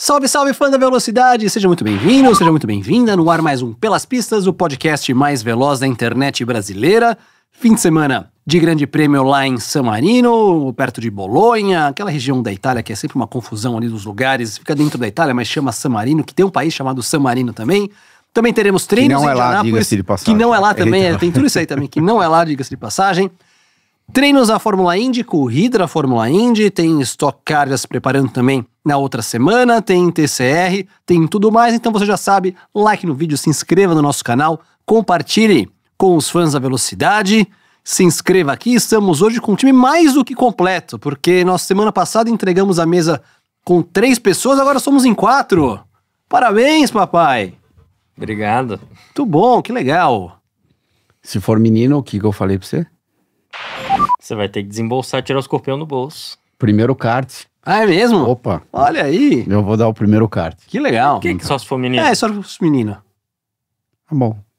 Salve, salve, fã da velocidade! Seja muito bem-vindo, seja muito bem-vinda. No ar mais um Pelas Pistas, o podcast mais veloz da internet brasileira. Fim de semana de grande prêmio lá em San Marino, perto de Bolonha, aquela região da Itália que é sempre uma confusão ali dos lugares. Fica dentro da Itália, mas chama San Marino, que tem um país chamado San Marino também. Também teremos treinos que não em é lá, diga-se de passagem. Que não é lá também, tem tudo isso aí também, que não é lá, diga-se de passagem. Treinos da Fórmula Indy, corrida da Fórmula Indy, tem Stock Car já se preparando também na outra semana, tem TCR, tem tudo mais, então você já sabe, like no vídeo, se inscreva no nosso canal, compartilhe com os fãs da velocidade, se inscreva aqui, estamos hoje com um time mais do que completo, porque nós semana passada entregamos a mesa com 3 pessoas, agora somos em 4. Parabéns, papai! Obrigado. Muito bom, que legal. Se for menino, o que eu falei pra você? Você vai ter que desembolsar e tirar o escorpião do bolso. Primeiro kart. Ah, é mesmo? Opa, Olha aí, eu vou dar o primeiro kart. que legal. Por que só se for menino? É só os meninos.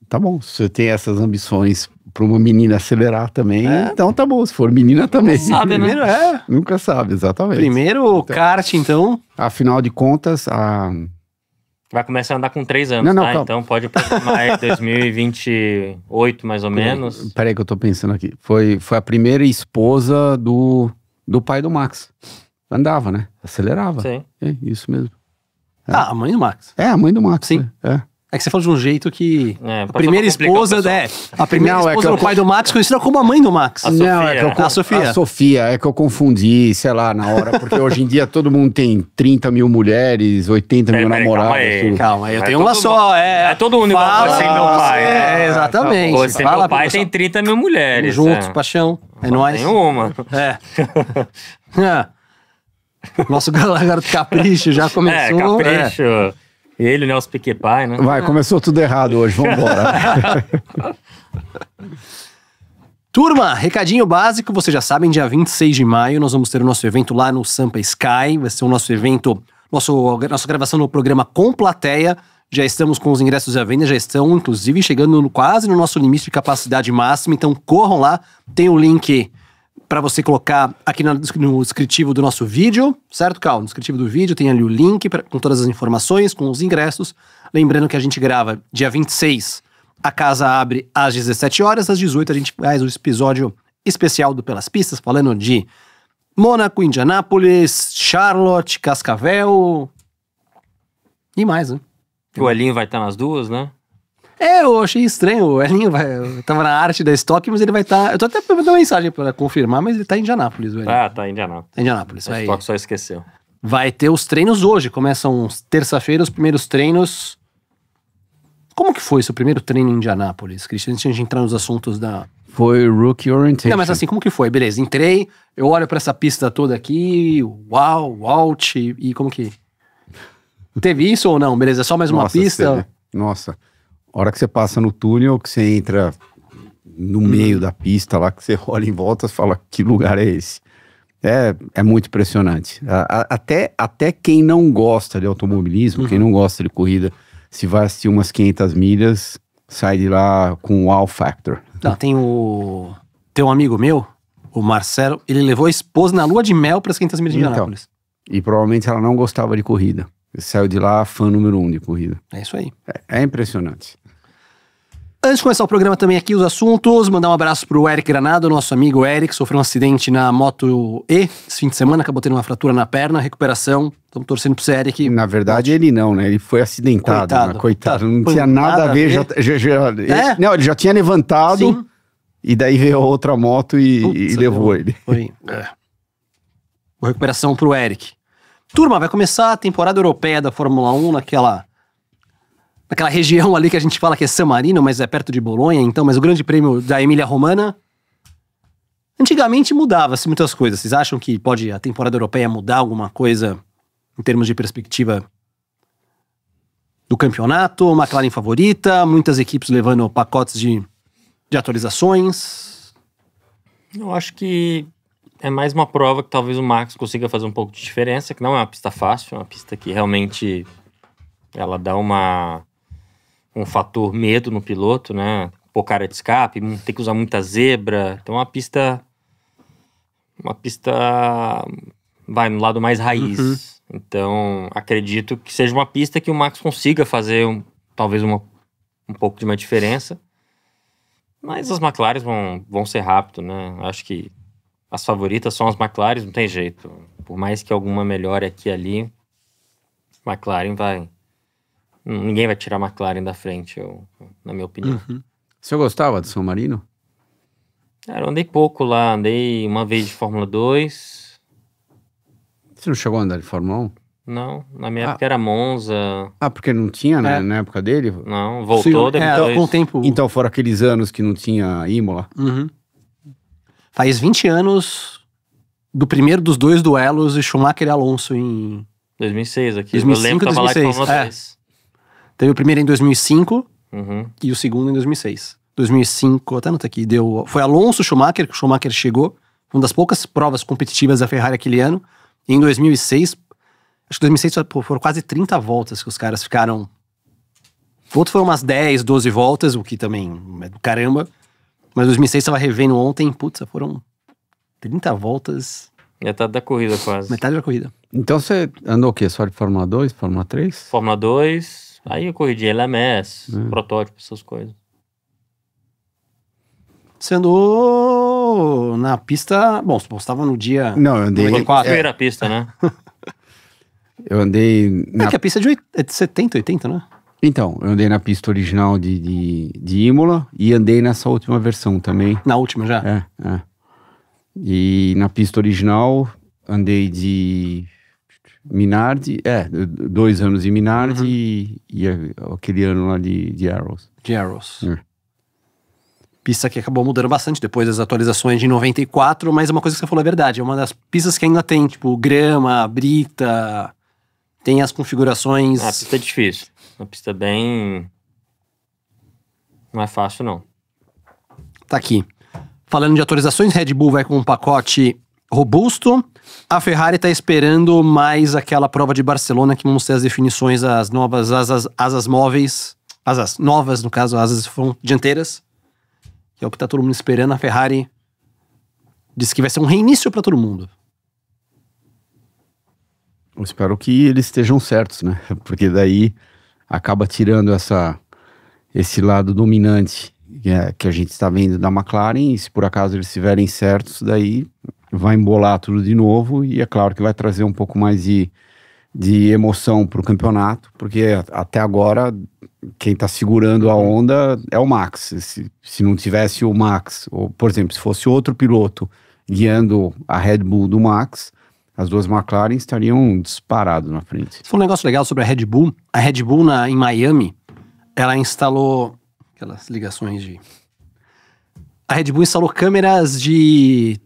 Tá bom. Se você tem essas ambições pra uma menina acelerar também, então tá bom. Se for menina também. Sabe, né? Primeiro Nunca sabe, exatamente. Primeiro kart, então. Afinal de contas, Vai começar a andar com 3 anos, Não, tá? calma. Então pode aproximar 2028, mais ou menos. Peraí que eu tô pensando aqui. Foi a primeira esposa do pai do Max. Andava, né? Acelerava. Sim. É, isso mesmo. Ah, a mãe do Max. É, a mãe do Max. Sim. Né? É que você falou de um jeito que... É, a primeira esposa... a primeira Não, é esposa que do pai do Max, conhecida como a mãe do Max. A Não, Sofia. é que eu, A Sofia. A Sofia, é que eu confundi, sei lá, na hora, porque hoje em dia todo mundo tem 30 mil mulheres, 80 mil namorados. tudo. Calma aí, eu É tenho todo uma só. É todo mundo igual Fala, você e meu pai. exatamente. Você e Fala meu pai pro tem 30 mil mulheres. juntos, é. paixão. É Só nóis. tem uma. É. Nosso garoto Capricho já começou. Capricho. Ele, Nelson Piquet-Pai, né? Vai, começou tudo errado hoje, vambora. Turma, recadinho básico, vocês já sabem, dia 26 de maio nós vamos ter o nosso evento lá no Sampa Sky, vai ser o nosso evento, nossa gravação no programa com plateia, já estamos com os ingressos à venda, já estão inclusive chegando quase no nosso limite de capacidade máxima, então corram lá, tem o link para você colocar aqui no descritivo do nosso vídeo, certo, Cal? No descritivo do vídeo tem ali o link com todas as informações, com os ingressos, lembrando que a gente grava dia 26, a casa abre às 17 horas, às 18 a gente faz o episódio especial do Pelas Pistas, falando de Mônaco, Indianápolis, Charlotte, Cascavel e mais, né? O Elinho vai estar nas duas, né? Eu achei estranho, o Elinho tava na arte da Stock, mas ele vai estar... Eu tô até mandando uma mensagem pra confirmar, mas ele tá em Indianápolis, o Elinho. Ah, tá, Indianápolis. Tá em Indianápolis, O Stock só esqueceu. vai ter os treinos hoje, começam terça-feira os primeiros treinos. Como que foi seu primeiro treino em Indianápolis, Cristian? Antes de entrar nos assuntos da... Foi Rookie Orientation. Não, mas assim, como que foi? Beleza, entrei, eu olho pra essa pista toda aqui, uau, out, e como que... Teve isso ou não? Beleza, é só mais uma pista? Nossa, a hora que você passa no túnel, que você entra no meio da pista lá, que você olha em volta e fala, que lugar é esse? É muito impressionante. Até quem não gosta de automobilismo, quem não gosta de corrida, se vai assistir umas 500 milhas, sai de lá com wow factor. Não, tem um amigo meu, o Marcelo, ele levou a esposa na lua de mel para as 500 milhas de Indianápolis. E provavelmente ela não gostava de corrida. Ele saiu de lá fã número 1 de corrida. É isso aí. É impressionante. Antes de começar o programa também aqui, os assuntos, mandar um abraço pro Eric Granado, nosso amigo Eric, sofreu um acidente na Moto E esse fim de semana, acabou tendo uma fratura na perna, recuperação, estamos torcendo pro Eric. Na verdade ele não, né? Ele foi acidentado. Coitado. Não tinha nada a ver. Não, ele já tinha levantado. Sim. E daí veio outra moto e levou ele. Foi. Boa recuperação pro Eric. Turma, vai começar a temporada europeia da Fórmula 1 naquela região ali que a gente fala que é San Marino, mas é perto de Bolonha, então, mas o grande prêmio da Emília-Romana. Antigamente mudava-se muitas coisas. Vocês acham que pode a temporada europeia mudar alguma coisa em termos de perspectiva do campeonato? McLaren favorita, muitas equipes levando pacotes de atualizações. Eu acho que é mais uma prova que talvez o Max consiga fazer um pouco de diferença, que não é uma pista fácil, é uma pista que realmente ela dá um fator medo no piloto, né? Pouca área de escape, tem que usar muita zebra. Então uma pista vai no lado mais raiz. Então, acredito que seja uma pista que o Max consiga fazer talvez um pouco de uma diferença. Mas as McLaren vão ser rápido, né? Acho que as favoritas são as McLaren, não tem jeito. Por mais que alguma melhore aqui e ali, McLaren vai... Ninguém vai tirar a McLaren da frente, na minha opinião. Você gostava de San Marino? Cara, eu andei pouco lá, andei uma vez de Fórmula 2. Você não chegou a andar de Fórmula 1? Não, na minha época era Monza. Porque não tinha, né? Na época dele? Não, voltou depois. Com o tempo... Então foram aqueles anos que não tinha Imola? Faz 20 anos do primeiro dos 2 duelos de Schumacher e Alonso em... 2006 aqui. 2005, eu lembro que tava lá em 2006, Fórmula 2. Teve o primeiro em 2005 e o segundo em 2006. 2005, até anotei aqui, foi Alonso, Schumacher, que o Schumacher chegou. Uma das poucas provas competitivas da Ferrari aquele ano. E em 2006, acho que 2006 foram quase 30 voltas que os caras ficaram. O outro foram umas 10, 12 voltas, o que também é do caramba. Mas 2006 estava revendo ontem, foram 30 voltas. Metade da corrida quase. Metade da corrida. Então você andou o quê? Só de Fórmula 2, Fórmula 3? Fórmula 2, aí eu corri de LMS, protótipo, essas coisas. Você andou na pista... Bom, você estava no dia... Não, eu andei... Construir a pista, né? Eu andei... que a pista é de 70, 80, né? Então, eu andei na pista original de Imola e andei nessa última versão também. Na última já? É. E na pista original andei de Minardi, 2 anos em Minardi e aquele ano lá de Arrows. De Arrows. Pista que acabou mudando bastante depois das atualizações de 94, mas uma coisa que você falou é verdade, é uma das pistas que ainda tem, tipo, grama, brita, tem as configurações... A pista é difícil, uma pista bem... não é fácil não. Tá aqui. Falando de atualizações, Red Bull vai com um pacote robusto, a Ferrari tá esperando mais aquela prova de Barcelona que vamos ter as definições, as novas asas móveis, asas novas, no caso, asas dianteiras, que é o que tá todo mundo esperando. A Ferrari disse que vai ser um reinício para todo mundo. Eu espero que eles estejam certos, né? Porque daí acaba tirando esse lado dominante que a gente está vendo da McLaren, e se por acaso eles estiverem certos, daí vai embolar tudo de novo, e é claro que vai trazer um pouco mais de emoção para o campeonato, porque até agora quem está segurando a onda é o Max. Se não tivesse o Max, ou por exemplo, se fosse outro piloto guiando a Red Bull do Max, as duas McLaren estariam disparados na frente. Foi um negócio legal sobre a Red Bull. A Red Bull em Miami, ela instalou aquelas ligações de... A Red Bull instalou câmeras de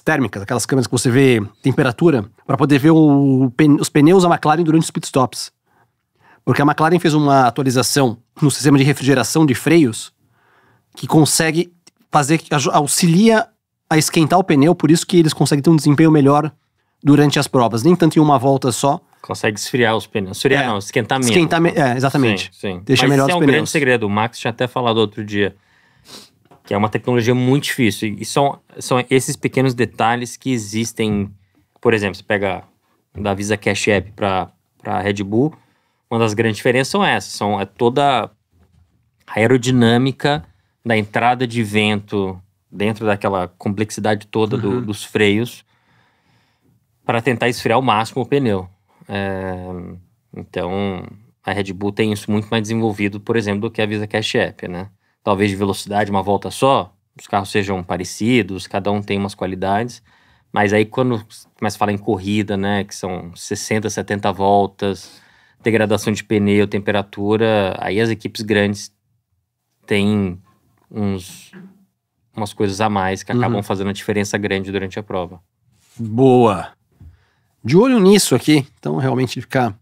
térmicas, aquelas câmeras que você vê temperatura, para poder ver os pneus da McLaren durante os pitstops. Porque a McLaren fez uma atualização no sistema de refrigeração de freios que consegue fazer, que auxilia a esquentar o pneu, por isso que eles conseguem ter um desempenho melhor durante as provas. Nem tanto em uma volta só. Consegue esfriar os pneus. Esfriar não, esquentar menos. Exatamente. Sim. Deixa Mas melhor os esse é um pneus. grande segredo. O Max tinha até falado outro dia que é uma tecnologia muito difícil. E são esses pequenos detalhes que existem. Por exemplo, você pega da Visa Cash App para a Red Bull, uma das grandes diferenças são essas. É toda a aerodinâmica da entrada de vento dentro daquela complexidade toda dos freios para tentar esfriar ao máximo o pneu. Então, a Red Bull tem isso muito mais desenvolvido, por exemplo, do que a Visa Cash App, né? Talvez de velocidade, uma volta só, os carros sejam parecidos, cada um tem umas qualidades, mas aí quando começa a falar em corrida, né, que são 60, 70 voltas, degradação de pneu, temperatura, aí as equipes grandes têm umas coisas a mais que acabam fazendo a diferença grande durante a prova. Boa! De olho nisso aqui, então realmente ficar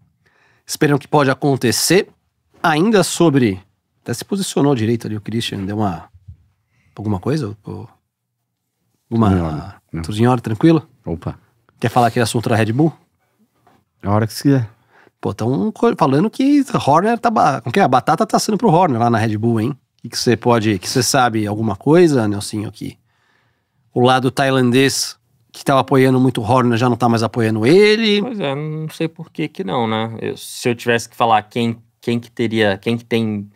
esperando o que pode acontecer. Ainda sobre... Até se posicionou direito ali o Christian, deu alguma coisa? Tudo em hora, tranquilo? Opa. Quer falar aquele assunto da Red Bull? A hora que você quiser. Pô, estão falando que Horner a batata tá sendo pro Horner lá na Red Bull, hein? Que você sabe alguma coisa, Nelsinho, aqui? O lado tailandês que estava apoiando muito o Horner já não tá mais apoiando ele. Pois é, não sei por que não, né? Se eu tivesse que falar quem que tem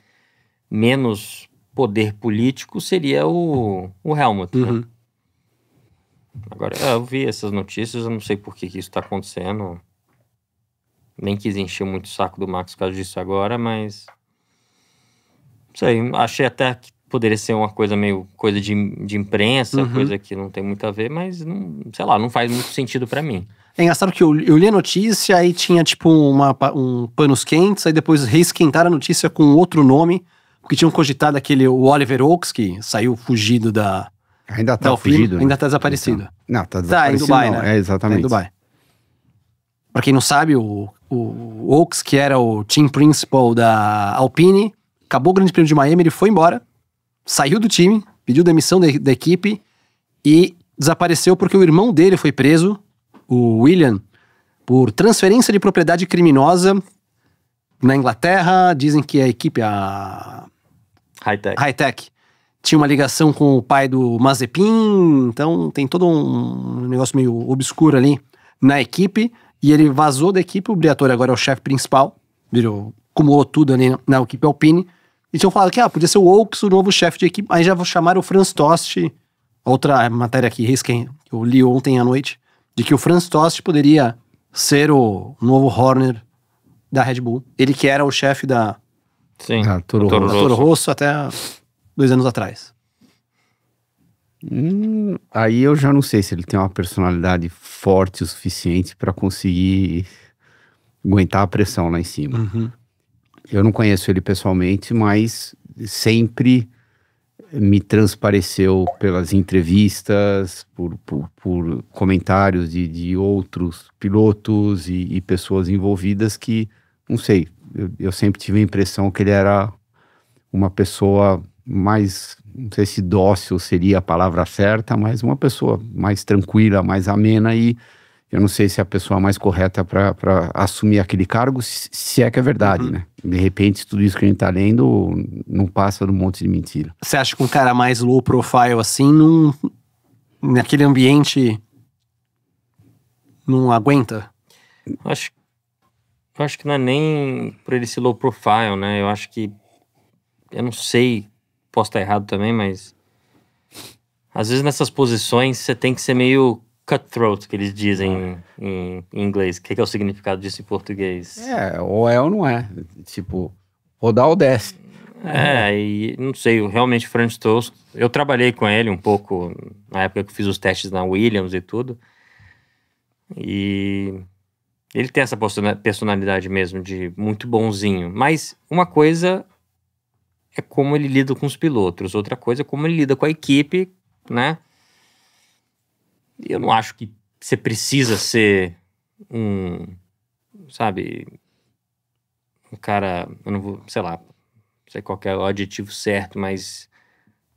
menos poder político, seria o Helmut, né? Uhum. Agora, eu vi essas notícias, eu não sei por que isso está acontecendo. Nem quis encher muito o saco do Max por causa disso agora, mas... Não sei, achei até que poderia ser uma coisa meio coisa de imprensa, coisa que não tem muito a ver, mas, não, sei lá, não faz muito sentido pra mim. É engraçado que eu li a notícia, aí tinha tipo um panos quentes, aí depois reesquentaram a notícia com outro nome, porque tinham cogitado o Oliver Oaks, que saiu fugido da... Ainda tá da Alpine, fugido? ainda tá desaparecido. Então. Não, tá Tá, em desaparecido Dubai, não. né? É, exatamente. Tá em Dubai. Pra quem não sabe, o Oaks, que era o team principal da Alpine, acabou o Grande Prêmio de Miami, ele foi embora, saiu do time, pediu demissão da equipe e desapareceu porque o irmão dele foi preso, o William, por transferência de propriedade criminosa na Inglaterra. Dizem que a equipe, a Hightech, tinha uma ligação com o pai do Mazepin, então tem todo um negócio meio obscuro ali na equipe, e ele vazou da equipe. O Briatore agora é o chefe principal, acumulou tudo ali na equipe Alpine, e tinham falado que podia ser o Oaks, o novo chefe de equipe. Aí já vou chamar o Franz Tost, outra matéria aqui, que eu li ontem à noite, de que o Franz Tost poderia ser o novo Horner da Red Bull. Ele que era o chefe da Toro Rosso até 2 anos atrás. Aí eu já não sei se ele tem uma personalidade forte o suficiente para conseguir aguentar a pressão lá em cima. Uhum. Eu não conheço ele pessoalmente, mas sempre me transpareceu pelas entrevistas, por comentários de outros pilotos e pessoas envolvidas que, não sei, eu sempre tive a impressão que ele era uma pessoa mais, não sei se dócil seria a palavra certa, mas uma pessoa mais tranquila, mais amena, e eu não sei se é a pessoa mais correta para assumir aquele cargo, se é que é verdade, né? De repente, tudo isso que a gente tá lendo não passa de um monte de mentira. Você acha que um cara mais low profile assim, naquele ambiente, não aguenta? Eu acho que não é nem por ele ser low profile, né? Eu acho que, eu não sei, posso estar errado também, mas às vezes nessas posições você tem que ser meio cutthroat, que eles dizem em inglês. O que é o significado disso em português? Ou é ou não é. Tipo, rodar ou desce. E não sei, realmente o Franz Tost, eu trabalhei com ele um pouco na época que eu fiz os testes na Williams e tudo, e ele tem essa personalidade mesmo de muito bonzinho, mas uma coisa é como ele lida com os pilotos, outra coisa é como ele lida com a equipe, né? E eu não acho que você precisa ser um cara, eu não vou, sei lá, não sei qual que é o adjetivo certo, mas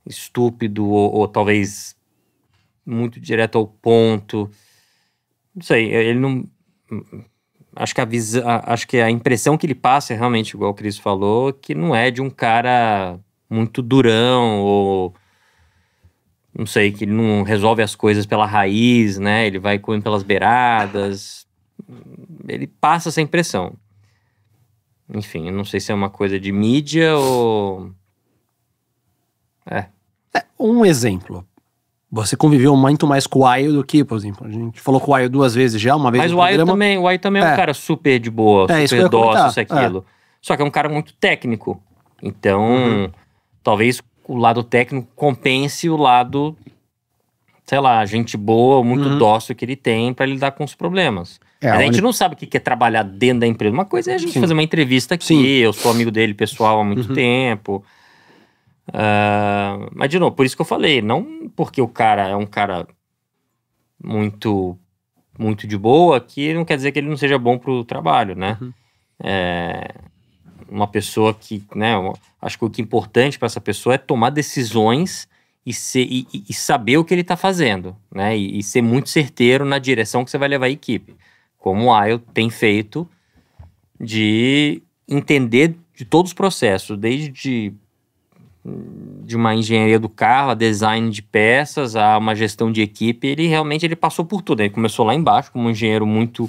estúpido ou talvez muito direto ao ponto. Não sei, ele não... Acho que a impressão que ele passa é realmente, igual o Chris falou, que não é de um cara muito durão ou... Não sei, que ele não resolve as coisas pela raiz, né? Ele vai comendo pelas beiradas. Ele passa essa impressão. Enfim, eu não sei se é uma coisa de mídia ou... Um exemplo. Você conviveu muito mais com o Ayo do que, por exemplo, a gente falou com o Ayo 2 vezes já, uma vez Mas no o Ayo programa. também é um cara super de boa, Isso que super eu ia comentar. dócil, isso aquilo. Só que é um cara muito técnico. Então, talvez o lado técnico compense o lado, sei lá, gente boa, muito dócil que ele tem pra lidar com os problemas. Mas a gente não sabe o que é trabalhar dentro da empresa. Uma coisa é a gente fazer uma entrevista aqui, eu sou amigo dele pessoal há muito tempo. Mas de novo, por isso que eu falei, não porque o cara é um cara muito, muito de boa, que não quer dizer que ele não seja bom pro trabalho, né? Uma pessoa que, né, acho que o que é importante para essa pessoa é tomar decisões e saber o que ele está fazendo, né? E ser muito certeiro na direção que você vai levar a equipe. Como o Ayo tem feito, de entender de todos os processos, desde de uma engenharia do carro, a design de peças, a uma gestão de equipe, ele realmente passou por tudo. Ele começou lá embaixo como um engenheiro muito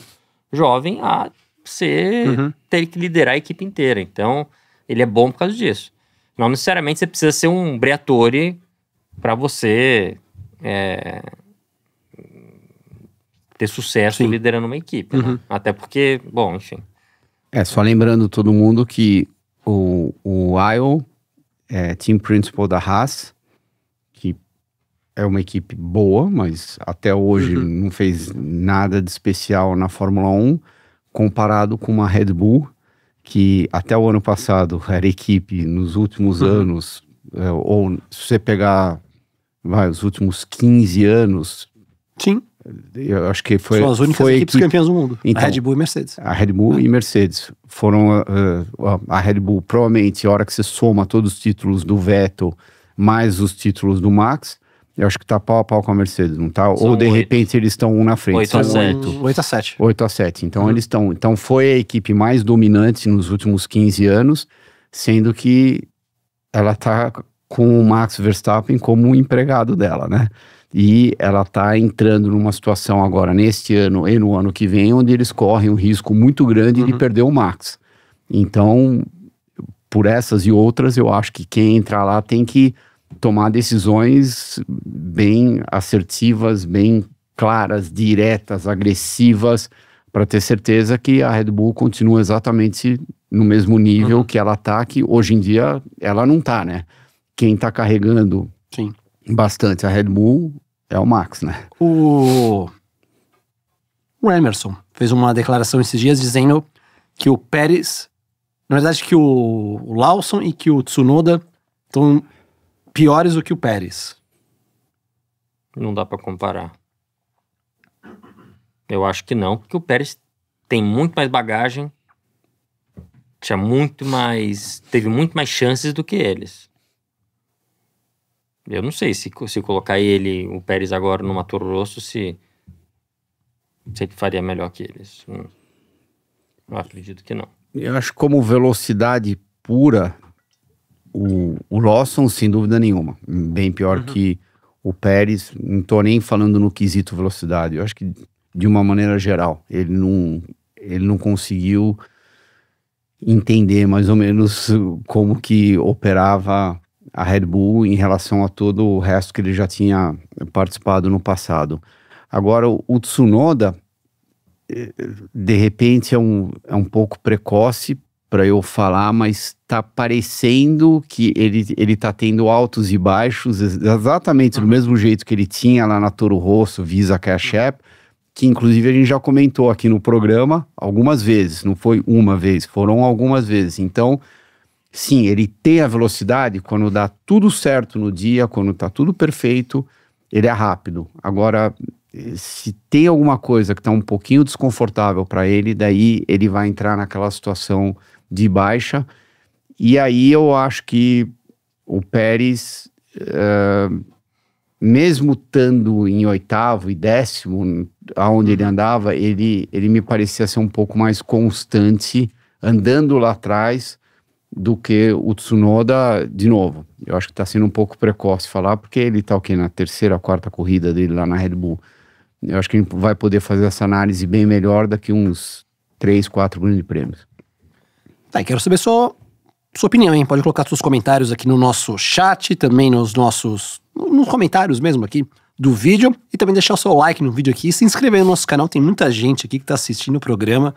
jovem a ter que liderar a equipe inteira. Então, ele é bom por causa disso. Não necessariamente você precisa ser um Briatore para você ter sucesso liderando uma equipe. Né? Até porque, bom, enfim. Só lembrando todo mundo que o IO é Team Principal da Haas, que é uma equipe boa, mas até hoje não fez nada de especial na Fórmula 1, comparado com uma Red Bull, que até o ano passado era equipe nos últimos anos, ou se você pegar os últimos 15 anos... Sim. Eu acho que são as únicas equipes campeãs do mundo. Então, a Red Bull e Mercedes. A Red Bull e Mercedes foram a Red Bull, provavelmente, a hora que você soma todos os títulos do Vettel mais os títulos do Max, eu acho que tá pau a pau com a Mercedes, não tá? Ou de repente eles estão um na frente. 8-7. 8-7. Então eles estão. Então foi a equipe mais dominante nos últimos 15 anos, sendo que ela tá com o Max Verstappen como um empregado dela, né? E ela está entrando numa situação agora, neste ano e no ano que vem, onde eles correm um risco muito grande de perder o Max. Então, por essas e outras, eu acho que quem entrar lá tem que tomar decisões bem assertivas, bem claras, diretas, agressivas, para ter certeza que a Red Bull continua exatamente no mesmo nível que ela está, que hoje em dia ela não está, né? Quem está carregando bastante a Red Bull é o Max, né? O Emerson fez uma declaração esses dias dizendo que o Pérez, na verdade que o Lawson e que o Tsunoda estão piores do que o Pérez. Não dá pra comparar. Eu acho que não, porque o Pérez tem muito mais bagagem, teve muito mais chances do que eles. Eu não sei se colocar o Pérez agora no Mato Grosso, se ele faria melhor que eles. Eu acredito que não. Eu acho que como velocidade pura, o Lawson, sem dúvida nenhuma, bem pior que o Pérez. Não tô nem falando no quesito velocidade. Eu acho que, de uma maneira geral, ele não conseguiu entender mais ou menos como que operava a Red Bull em relação a todo o resto que ele já tinha participado no passado. Agora, o Tsunoda, de repente, é um pouco precoce para eu falar, mas tá parecendo que ele tá tendo altos e baixos, exatamente do mesmo jeito que ele tinha lá na Toro Rosso, Visa Cash App, que inclusive a gente já comentou aqui no programa algumas vezes, não foi uma vez, foram algumas vezes. Então, sim, ele tem a velocidade quando dá tudo certo no dia, quando tá tudo perfeito, ele é rápido. Agora, se tem alguma coisa que tá um pouquinho desconfortável para ele, daí ele vai entrar naquela situação de baixa. E aí eu acho que o Pérez, mesmo estando em 8º e 10º, aonde ele andava, ele me parecia ser um pouco mais constante, andando lá atrás, do que o Tsunoda, de novo. Eu acho que está sendo um pouco precoce falar, porque ele está na 3ª, 4ª corrida dele lá na Red Bull. Eu acho que a gente vai poder fazer essa análise bem melhor daqui uns 3, 4 grandes prêmios. Tá, e quero saber sua opinião, hein? Pode colocar seus comentários aqui no nosso chat, também nos comentários mesmo aqui do vídeo, e também deixar o seu like no vídeo aqui e se inscrever no nosso canal. Tem muita gente aqui que tá assistindo o programa.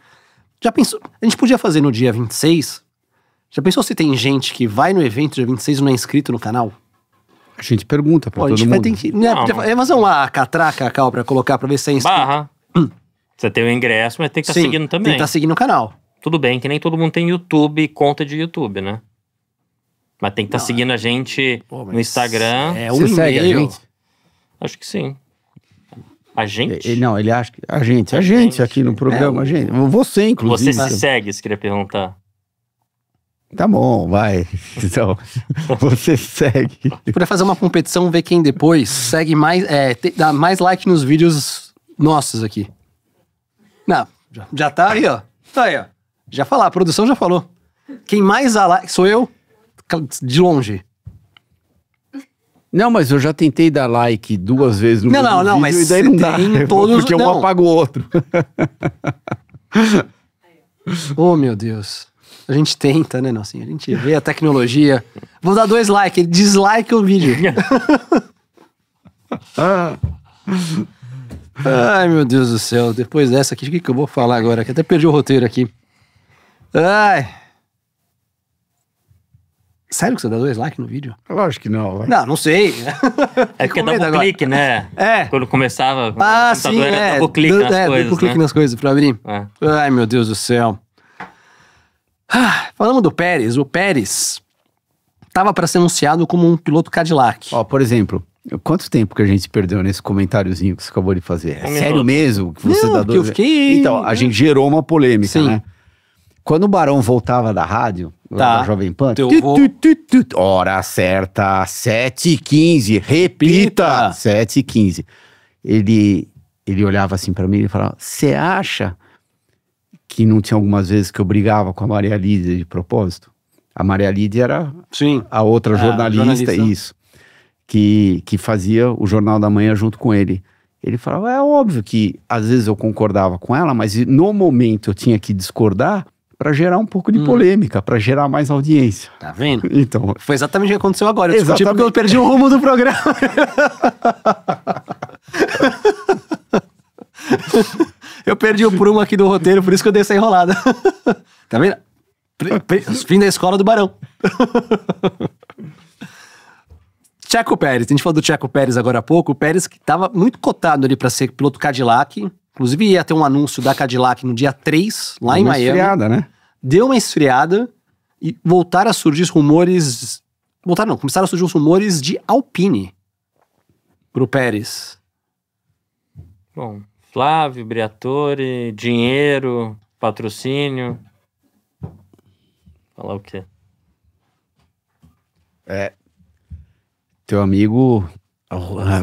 Já pensou? A gente podia fazer no dia 26... Já pensou se tem gente que vai no evento dia 26 e não é inscrito no canal? A gente pergunta pra todo mundo. Vai ter que... fazer uma catraca, Cal, pra colocar, pra ver se é inscrito. Barra. Você tem o ingresso, mas tem que estar seguindo também. Tem que estar seguindo o canal. Tudo bem, que nem todo mundo tem YouTube, conta de YouTube, né? Mas tem que estar seguindo a gente no Instagram. Você segue a gente? Acho que sim. A gente? Ele acha que... A gente aqui no programa, a gente. Você, inclusive. Você se segue, se queria perguntar. Tá bom, vai. Então, você segue. Podia fazer uma competição, ver quem depois segue mais, dá mais like nos vídeos nossos aqui. Não, já tá aí, ó. Tá aí, ó. Já falar, a produção já falou. Quem mais dá like sou eu, de longe. Não, mas eu já tentei dar like 2 vezes no Não, vídeo mas e daí não dá. tem todos- Porque um não. apaga o outro. Oh, meu Deus. A gente tenta, né, Nelsinho? A gente vê a tecnologia. Vou dar 2 likes, ele dislike o vídeo. Ai, meu Deus do céu. Depois dessa aqui, o que eu vou falar agora? Que até perdi o roteiro aqui. Ai. Sério que você dá 2 likes no vídeo? Lógico que não. Vai. Não sei. É porque Com medo dá um agora. clique, né? É. Quando começava, Ah, o sim, computador era é. double clique nas coisas, Double clique né? nas coisas pra abrir. É. Ai, meu Deus do céu. Falamos do Pérez. O Pérez tava pra ser anunciado como um piloto Cadillac. Ó, por exemplo, quanto tempo que a gente perdeu nesse comentáriozinho que você acabou de fazer? É Um sério minuto. mesmo que você Não, dá porque eu 2 fiquei- Então, a gente gerou uma polêmica, Sim. né? Quando o Barão voltava da rádio, lá Tá. da Jovem Pan, Eu tu, vou- tu, tu, tu, hora certa, 7h15, repita, 7h15. Ele olhava assim pra mim e falava, você acha que não tinha algumas vezes que eu brigava com a Maria Lídia de propósito? A Maria Lídia era Sim. a outra jornalista, jornalista. isso, que fazia o Jornal da Manhã junto com ele. Ele falava, é óbvio que às vezes eu concordava com ela, mas no momento eu tinha que discordar para gerar um pouco de polêmica, para gerar mais audiência. Tá vendo? Então, Foi exatamente o que aconteceu agora. Eu discuti Exatamente. porque eu perdi o rumo do programa. Eu perdi o prumo aqui do roteiro, por isso que eu dei essa enrolada. Tá vendo? Fim da escola do Barão. Checo Pérez, a gente falou do Checo Pérez agora há pouco. O Pérez que tava muito cotado ali pra ser piloto Cadillac. Inclusive ia ter um anúncio da Cadillac no dia 3, lá em uma Miami. esfriada, né? Deu uma esfriada e voltaram a surgir rumores... Voltaram não, começaram a surgir os rumores de Alpine pro Pérez. Bom, Flávio, Briatore, dinheiro, patrocínio. Falar o quê? Teu amigo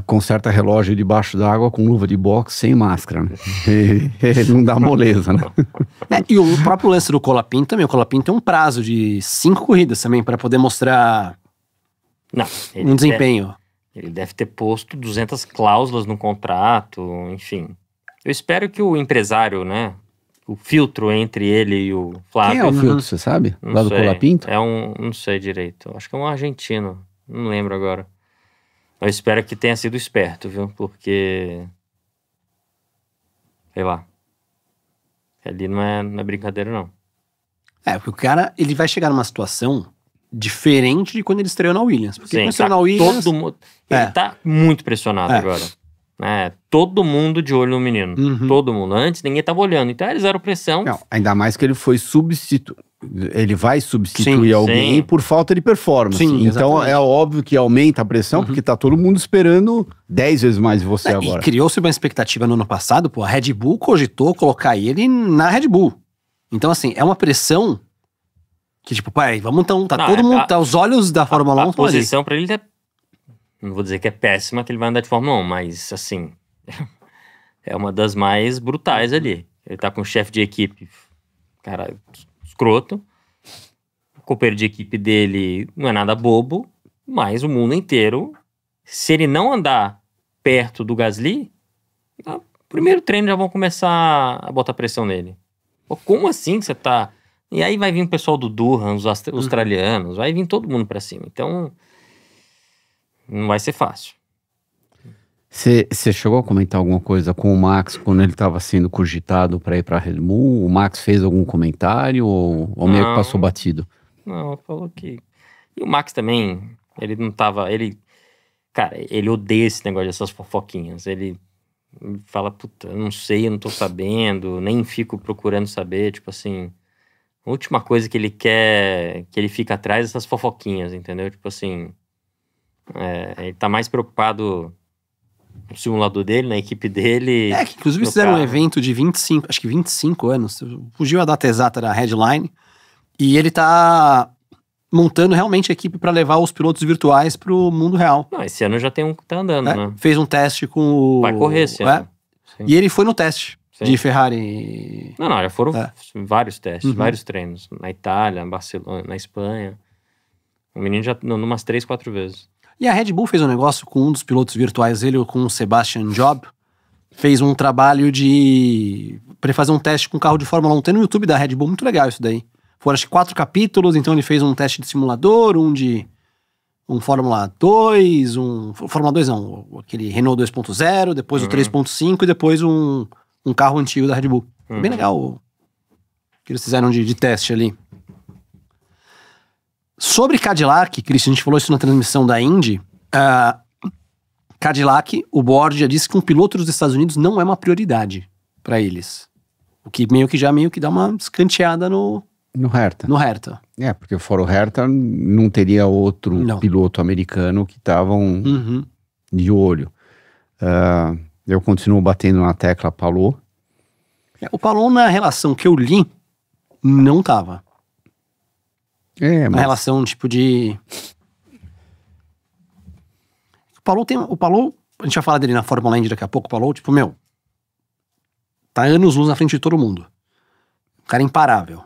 conserta relógio debaixo d'água com luva de boxe sem máscara, né? Ele não dá moleza, né? E o próprio lance do Colapinto também. O Colapinto tem um prazo de 5 corridas também para poder mostrar Não, um desempenho. Ele deve ter posto 200 cláusulas no contrato, enfim. Eu espero que o empresário, né, o filtro entre ele e o Flávio... Quem é o filtro, você sabe? Não Lá do sei. Colapinto? É não sei direito. Acho que é um argentino. Não lembro agora. Eu espero que tenha sido esperto, viu? Porque... sei lá. Ali não é brincadeira, não. Porque o cara, ele vai chegar numa situação diferente de quando ele estreou na Williams. Porque quando ele Sim, estreou tá na Williams... todo mundo... Ele É. tá muito pressionado É. agora. Todo mundo de olho no menino. Uhum. Todo mundo. Antes ninguém tava olhando. Então eles eram pressão. Não, ainda mais que ele foi ele vai substituir Sim, alguém sim. por falta de performance. Sim, então exatamente. é óbvio que aumenta a pressão, porque tá todo mundo esperando 10 vezes mais de você E agora. criou-se uma expectativa no ano passado, pô, a Red Bull cogitou colocar ele na Red Bull. Então, assim, é uma pressão que, tipo, pai, vamos então, tá Não, todo mundo, a- tá os olhos da Fórmula 1 A estão ali. posição pra ele é... não vou dizer que é péssima que ele vai andar de Fórmula 1, mas assim... é uma das mais brutais ali. Ele tá com o chefe de equipe, cara, escroto. O companheiro de equipe dele não é nada bobo, mas o mundo inteiro, se ele não andar perto do Gasly, no primeiro treino já vão começar a botar pressão nele. Pô, como assim que você tá... E aí vai vir o pessoal do Durham, os australianos, vai vir todo mundo pra cima. Então, não vai ser fácil. Você chegou a comentar alguma coisa com o Max quando ele estava sendo cogitado para ir para Red Bull? O Max fez algum comentário ou meio que Não. passou batido? Não, falou que... E o Max também, ele não tava... Cara, ele odeia esse negócio dessas fofoquinhas. Ele fala, puta, eu não sei, eu não tô sabendo, nem fico procurando saber, tipo assim... A última coisa que ele quer, que ele fica atrás é essas fofoquinhas, entendeu? Tipo assim... ele tá mais preocupado no simulador dele, na equipe dele... Que inclusive no fizeram um carro. evento de 25, acho que 25 anos, fugiu a data exata da headline, e ele tá montando realmente a equipe para levar os pilotos virtuais pro mundo real. Não, esse ano já tem um que tá andando, né? Fez um teste com o... Vai correr esse ano. Sim. E ele foi no teste Sim. de Ferrari. Não, já foram É. vários testes, Uhum. vários treinos. Na Itália, na Barcelona, na Espanha. O menino já andou umas 3, 4 vezes. E a Red Bull fez um negócio com um dos pilotos virtuais, ele com o Sebastian Job, fez um trabalho pra ele fazer um teste com carro de Fórmula 1. Tem no YouTube da Red Bull, muito legal isso daí. Foram acho que 4 capítulos, então ele fez um teste de simulador, um Fórmula 2, Fórmula 2 não, aquele Renault 2.0, depois o 3.5 e depois um carro antigo da Red Bull. Bem legal o que eles fizeram de teste ali. Sobre Cadillac, Christian, a gente falou isso na transmissão da Indy. Cadillac, o board já disse que um piloto dos Estados Unidos não é uma prioridade para eles. O que meio que dá uma escanteada no Hertha. Porque fora o Hertha não teria outro piloto americano que estavam de olho. Eu continuo batendo na tecla Palou. O Palou, na relação que eu li, não tava. Uma relação tipo de... O Palou, a gente vai falar dele na Fórmula Indy daqui a pouco. O Palou, tipo, tá anos-luz na frente de todo mundo. O cara é imparável.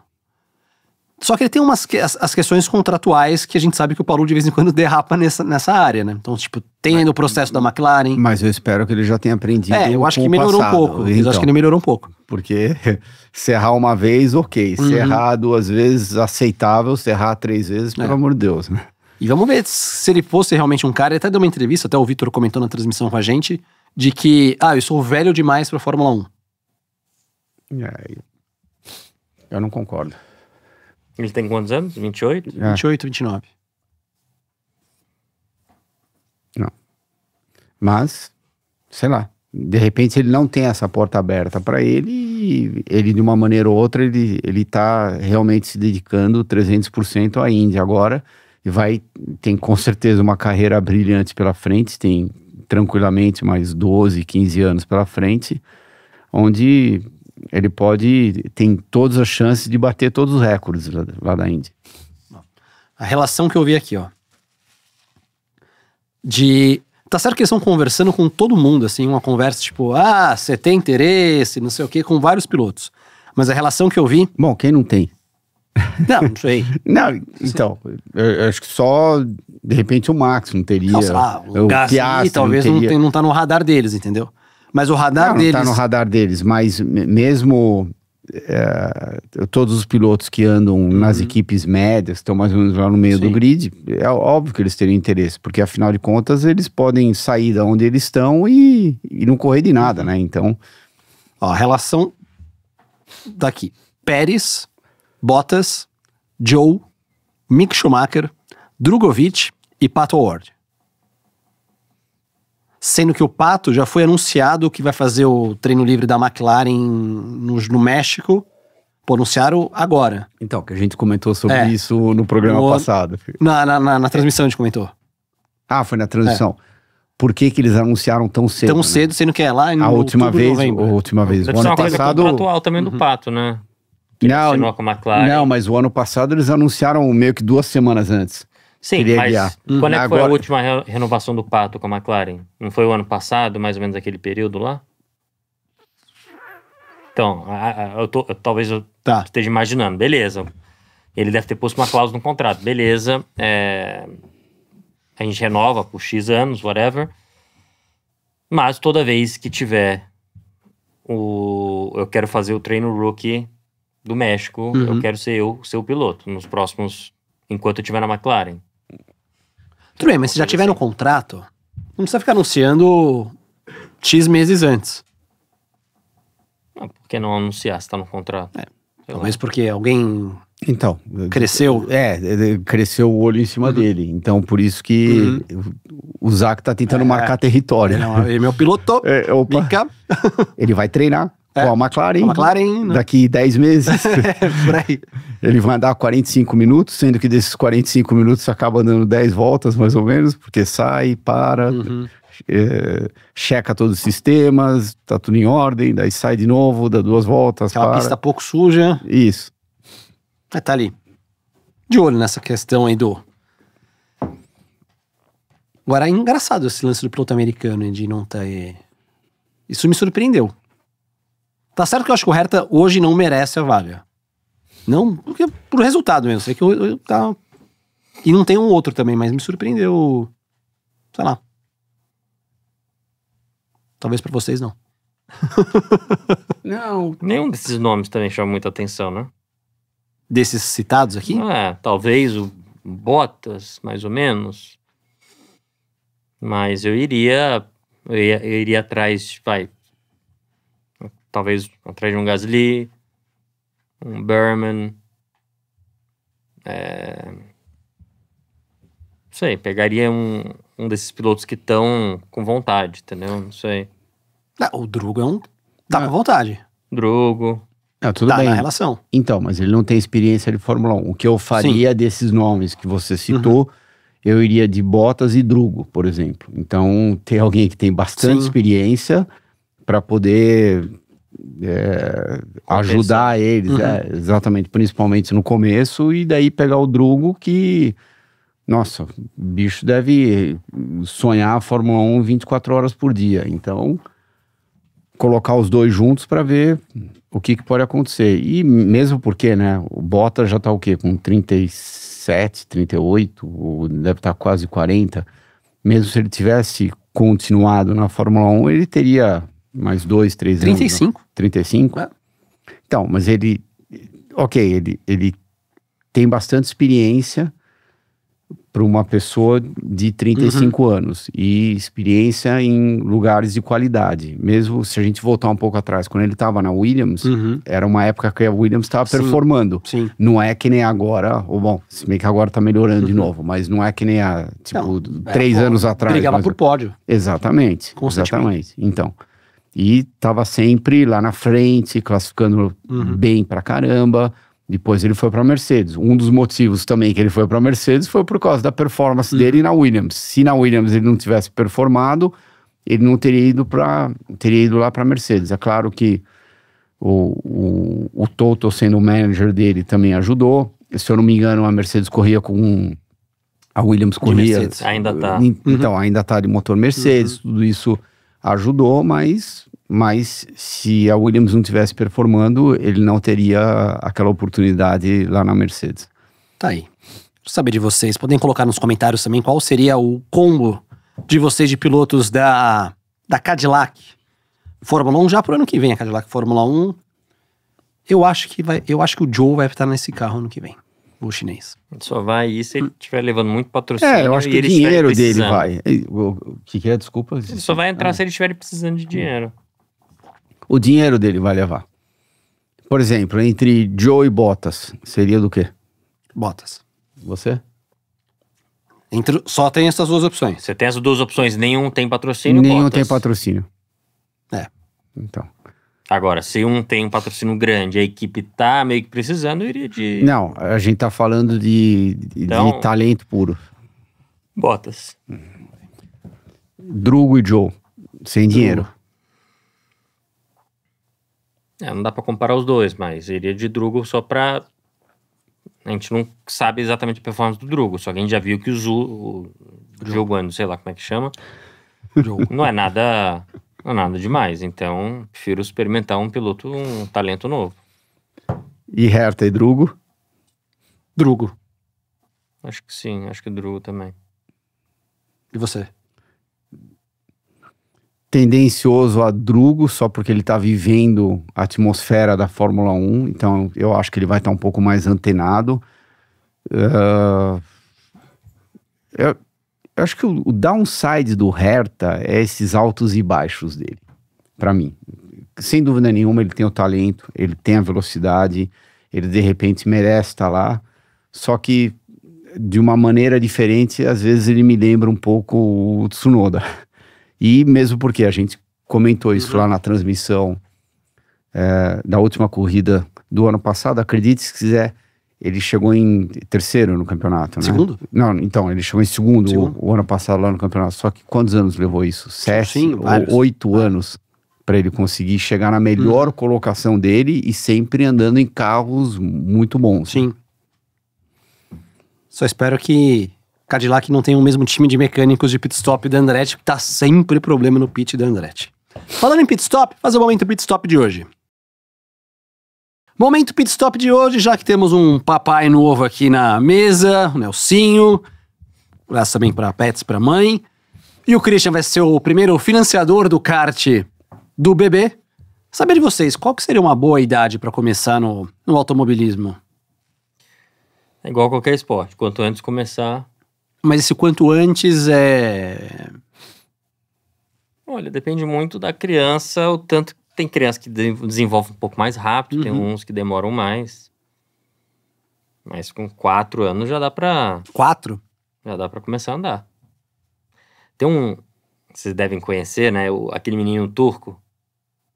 Só que ele tem as questões contratuais que a gente sabe que o Palou de vez em quando derrapa nessa área, né? Então, tipo, tem ainda o processo da McLaren. Mas eu espero que ele já tenha aprendido. Eu acho que melhorou um pouco. Então, Eu acho que ele melhorou um pouco. Porque se errar uma vez, ok. Se errar 2 vezes, aceitável. Se errar 3 vezes, pelo amor de Deus, né? E vamos ver se ele fosse realmente um cara. Ele até deu uma entrevista, até o Vitor comentou na transmissão com a gente, de que, eu sou velho demais pra Fórmula 1. Eu não concordo. Ele tem quantos anos? 28? 28, 29. Não. Mas, sei lá, de repente ele não tem essa porta aberta para ele e ele de uma maneira ou outra ele tá realmente se dedicando 300% à Indy agora e tem com certeza uma carreira brilhante pela frente, tem tranquilamente mais 12, 15 anos pela frente, onde ele tem todas as chances de bater todos os recordes lá da Indy. A relação que eu vi aqui, tá certo que eles estão conversando com todo mundo, assim, uma conversa tipo, você tem interesse, não sei o quê, com vários pilotos. Mas a relação que eu vi... Bom, quem não tem? Não sei. Não, então, eu acho que só, de repente, o Max não teria. Não, sei lá, o Gasly talvez não tá no radar deles, entendeu? Mas o radar deles... Não tá no radar deles, mas mesmo todos os pilotos que andam nas equipes médias, estão mais ou menos lá no meio do grid, é óbvio que eles teriam interesse, porque afinal de contas eles podem sair da onde eles estão e não correr de nada, né? Então... a relação daqui. Pérez, Bottas, Joe, Mick Schumacher, Drugovich e Pato O'Ward. Sendo que o Pato já foi anunciado que vai fazer o treino livre da McLaren no México. Anunciaram agora. Então, que a gente comentou sobre isso no programa passado. Na transmissão a gente comentou. Foi na transmissão. Por que eles anunciaram tão cedo? Tão cedo, sendo que é lá em última vez. Deve ser uma coisa contratual também do Pato, né? Não, com a McLaren. Não, mas o ano passado eles anunciaram meio que 2 semanas antes. Sim, mas quando é que foi a última renovação do Pato com a McLaren? Não foi o ano passado, mais ou menos aquele período lá? Então, talvez eu esteja imaginando. Beleza. Ele deve ter posto uma cláusula no contrato. Beleza. A gente renova por X anos, whatever. Mas toda vez que tiver eu quero fazer o treino rookie do México, eu quero ser o piloto nos próximos... Enquanto eu estiver na McLaren. Tudo bem, mas se já tiver no contrato, não precisa ficar anunciando X meses antes. Por que não anunciar se tá no contrato? Talvez porque alguém cresceu. Cresceu o olho em cima dele. Então, por isso que o Zach tá tentando marcar território. Ele é meu piloto. Ele vai treinar com a McLaren. Né? Daqui 10 meses. Por aí. Ele vai andar 45 minutos, sendo que desses 45 minutos acaba dando 10 voltas, mais ou menos, porque sai, para, checa todos os sistemas, tá tudo em ordem, daí sai de novo, dá 2 voltas, Aquela pista pouco suja. Isso. Tá ali. De olho nessa questão aí Agora, é engraçado esse lance do piloto americano, de não ter... Isso me surpreendeu. Tá certo que eu acho que o Hertha hoje não merece a vaga. Não, porque pro resultado mesmo. Sei que e não tem um outro também, mas me surpreendeu Sei lá. Talvez pra vocês não. Não. Nenhum desses nomes também chama muita atenção, né? Desses citados aqui? Talvez o Bottas, mais ou menos. Mas eu iria atrás, talvez atrás de um Gasly, um Burman. Não sei, pegaria um desses pilotos que estão com vontade, entendeu? Não sei. O Drugo tá com vontade. Drugo. Tudo bem. Na relação. Então, mas ele não tem experiência de Fórmula 1. O que eu faria desses nomes que você citou, eu iria de Bottas e Drugo, por exemplo. Então, ter alguém que tem bastante experiência para poder ajudar eles, exatamente, principalmente no começo, e daí pegar o Drugo que, nossa, o bicho deve sonhar a Fórmula 1 24 horas por dia. Então, colocar os dois juntos para ver o que pode acontecer. E mesmo porque, né, o Bottas já tá o quê? Com 37, 38, ou deve estar quase 40. Mesmo se ele tivesse continuado na Fórmula 1, ele teria mais 2, 3 anos. 35. 35? Então, mas ele tem bastante experiência para uma pessoa de 35 anos e experiência em lugares de qualidade. Mesmo se a gente voltar um pouco atrás, quando ele estava na Williams, era uma época que a Williams estava performando. Sim. Não é que nem agora, ou bom, se bem que agora está melhorando de novo, mas não é que nem há, 3 anos atrás. Brigava por pódio. Exatamente. Então, e estava sempre lá na frente, classificando bem pra caramba. Depois ele foi para a Mercedes. Um dos motivos também que ele foi para a Mercedes foi por causa da performance dele na Williams. Se na Williams ele não tivesse performado, ele não teria ido lá para a Mercedes. É claro que o Toto, sendo o manager dele, também ajudou. Se eu não me engano, a Mercedes corria com... A Williams corria... Ainda tá. Então, ainda tá de motor Mercedes. Tudo isso ajudou, mas se a Williams não tivesse performando, ele não teria aquela oportunidade lá na Mercedes. Tá aí. Quero saber de vocês. Podem colocar nos comentários também qual seria o combo de vocês de pilotos da Cadillac Fórmula 1, já pro ano que vem, a Cadillac Fórmula 1. Eu acho que o Joe vai estar nesse carro ano que vem, o chinês. Só vai ir se ele estiver levando muito patrocínio. Eu acho que o dinheiro dele vai. O que é? Desculpa. Ele só vai entrar se ele estiver precisando de dinheiro. O dinheiro dele vai levar. Por exemplo, entre Joe e Bottas, seria do quê? Bottas. Você? Só tem essas duas opções. Você tem as duas opções, nenhum tem patrocínio, Nenhum Bottas. tem patrocínio. Então. Agora, se um tem um patrocínio grande, a equipe tá meio que precisando, eu iria de... Não, a gente tá falando de talento puro. Bottas. Drugo e Joe, sem dinheiro. Não dá pra comparar os dois, mas iria de Drugo só pra... A gente não sabe exatamente a performance do Drugo, só que a gente já viu que o jogando, sei lá como é que chama, não é nada demais. Então, prefiro experimentar um talento novo. E Herta e Drugo? Drugo. Acho que sim, acho que o Drugo também. E você? Tendencioso a Drugo, só porque ele tá vivendo a atmosfera da Fórmula 1, então eu acho que ele vai estar um pouco mais antenado. Eu acho que o downside do Herta é esses altos e baixos dele, pra mim. Sem dúvida nenhuma, ele tem o talento, ele tem a velocidade, ele de repente merece estar lá, só que de uma maneira diferente, às vezes ele me lembra um pouco o Tsunoda. E mesmo porque a gente comentou isso lá na transmissão da última corrida do ano passado, acredite se quiser, ele chegou em terceiro no campeonato, né? Segundo? Não, então, ele chegou em segundo. O ano passado lá no campeonato, só que quantos anos levou isso? 7 ou 8 anos para ele conseguir chegar na melhor colocação dele e sempre andando em carros muito bons. Sim. Só espero que Cadillac não tenha o mesmo time de mecânicos de pit stop da Andretti, que tá sempre problema no pit da Andretti. Falando em pit stop, fazer o momento pit stop de hoje. Momento pit stop de hoje, já que temos um papai novo aqui na mesa, o Nelsinho, graças também para Pets, para mãe. E o Christian vai ser o primeiro financiador do kart do bebê. Saber de vocês, qual que seria uma boa idade para começar no automobilismo? É igual qualquer esporte. Quanto antes começar... Mas esse quanto antes é... Olha, depende muito da criança. O tanto tem criança que desenvolve um pouco mais rápido, tem uns que demoram mais. Mas com 4 anos já dá pra... 4? Já dá pra começar a andar. Tem um... Vocês devem conhecer, né? Aquele menino turco,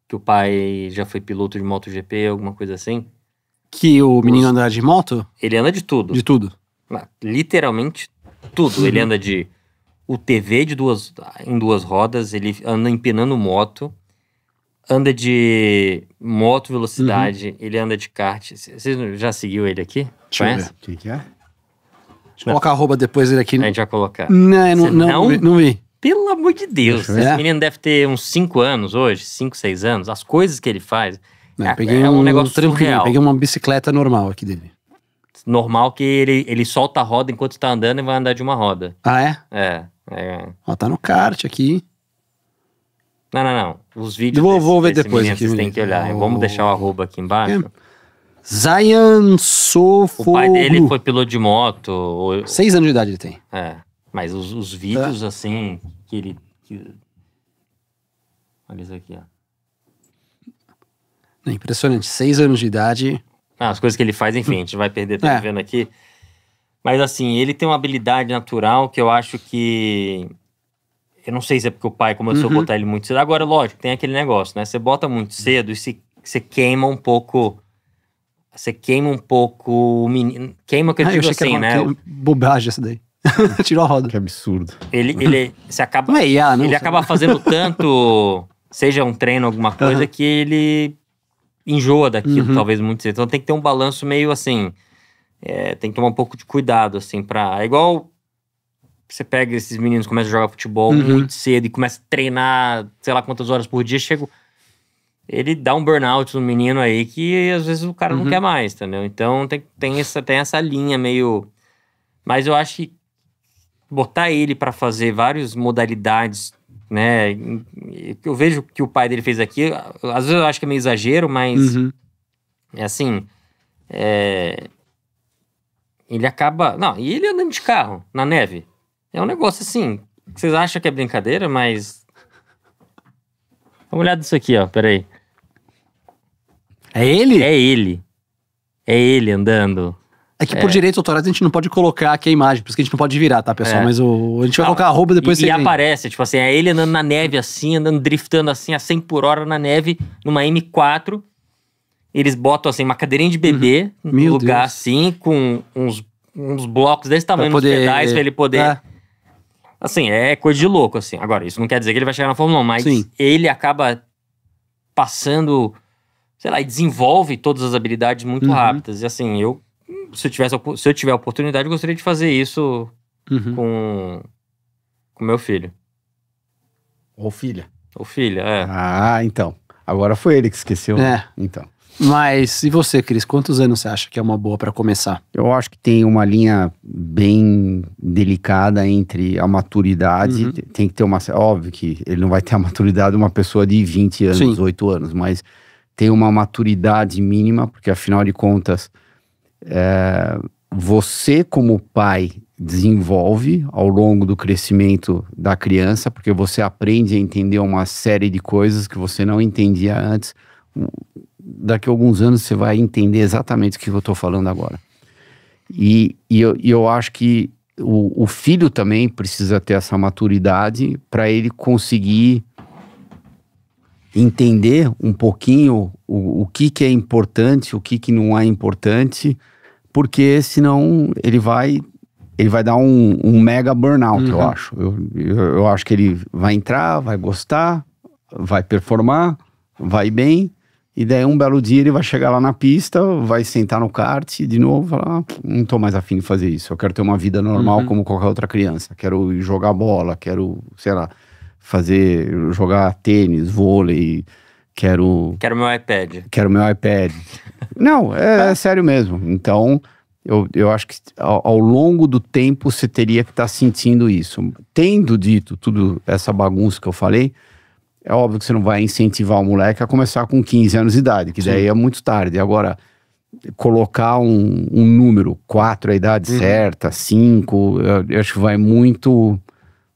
que o pai já foi piloto de MotoGP, alguma coisa assim. Que o menino anda de moto? Ele anda de tudo. De tudo. Literalmente tudo. Ele anda de UTV em 2 rodas, ele anda empinando moto, anda de moto velocidade, ele anda de kart. Você já seguiu ele aqui? Deixa eu Conhece? ver. O que é? Deixa eu colocar a arroba depois dele aqui. A gente vai colocar. Não vi. Pelo amor de Deus. Deixa eu ver. Esse menino deve ter uns 5 anos hoje, 5, 6 anos. As coisas que ele faz Peguei é um negócio tranquilo, surreal. peguei uma bicicleta normal aqui dele. Normal que ele solta a roda enquanto tá andando e vai andar de uma roda. Ah, é? É. Ó, tá no kart aqui. Não. Os vídeos Vou ver desse depois menino, aqui, vocês têm que olhar. Vamos deixar o arroba aqui embaixo. Zayan Sofogo. O pai dele foi piloto de moto. 6 anos de idade ele tem. Mas os vídeos, assim, que ele... Olha isso aqui, ó. É impressionante. 6 anos de idade. As coisas que ele faz, enfim, a gente vai perder tempo vendo aqui. Mas, assim, ele tem uma habilidade natural que eu acho que... Eu não sei se é porque o pai começou a botar ele muito cedo. Agora, lógico, tem aquele negócio, né? Você bota muito cedo e você queima um pouco... Você queima um pouco o menino... Queima o que eu digo assim, né? Bobagem essa daí. Tirou a roda. Que absurdo. Você acaba... Não é IA, não. Ele acaba fazendo tanto... Seja um treino, alguma coisa, que ele... enjoa daquilo, talvez muito cedo. Então tem que ter um balanço meio assim, tem que tomar um pouco de cuidado, assim, é igual você pega esses meninos que começam a jogar futebol muito cedo e começa a treinar, sei lá quantas horas por dia, ele dá um burnout no menino aí que às vezes o cara não quer mais, entendeu? Então tem essa linha meio... Mas eu acho que botar ele pra fazer várias modalidades, né? Eu vejo que o pai dele fez aqui, às vezes eu acho que é meio exagero, mas é assim, ele acaba... Não, e ele andando de carro na neve. É um negócio assim, vocês acham que é brincadeira, mas... Dá uma olhada nisso aqui, ó, peraí. É ele? É ele andando. É que por direitos autorais a gente não pode colocar aqui a imagem, por isso que a gente não pode virar, tá, pessoal? Mas a gente vai colocar a arroba depois E aparece, tipo assim, é ele andando na neve assim, andando, driftando assim, a 100 por hora na neve, numa M4. Eles botam assim, uma cadeirinha de bebê, num lugar assim, com uns blocos desse tamanho nos pedais, pra ele poder... Assim, é coisa de louco, assim. Agora, isso não quer dizer que ele vai chegar na Fórmula 1, mas ele acaba passando, sei lá, e desenvolve todas as habilidades muito rápidas. E assim, se eu tiver a oportunidade, eu gostaria de fazer isso com meu filho. Ou filha. Ou filha, então. Agora foi ele que esqueceu. Então. Mas, e você, Cris? Quantos anos você acha que é uma boa pra começar? Eu acho que tem uma linha bem delicada entre a maturidade. Tem que ter óbvio que ele não vai ter a maturidade de uma pessoa de 20 anos, 8 anos, mas tem uma maturidade mínima, porque afinal de contas, você como pai desenvolve ao longo do crescimento da criança, porque você aprende a entender uma série de coisas que você não entendia antes. Daqui a alguns anos você vai entender exatamente o que eu estou falando agora. E eu acho que o filho também precisa ter essa maturidade para ele conseguir entender um pouquinho o que é importante, o que não é importante, porque senão ele vai dar um mega burnout, eu acho. Eu acho que ele vai entrar, vai gostar, vai performar, vai bem, e daí um belo dia ele vai chegar lá na pista, vai sentar no kart de novo e falar, não tô mais afim de fazer isso, eu quero ter uma vida normal como qualquer outra criança, quero jogar bola, quero, sei lá, jogar tênis, vôlei, quero meu iPad. Quero meu iPad. Não, é sério mesmo. Então, Eu acho que ao longo do tempo você teria que estar sentindo isso. Tendo dito tudo essa bagunça que eu falei, é óbvio que você não vai incentivar o moleque a começar com 15 anos de idade, que daí é muito tarde. Agora, colocar um número, 4 é a idade certa, 5, eu acho que vai muito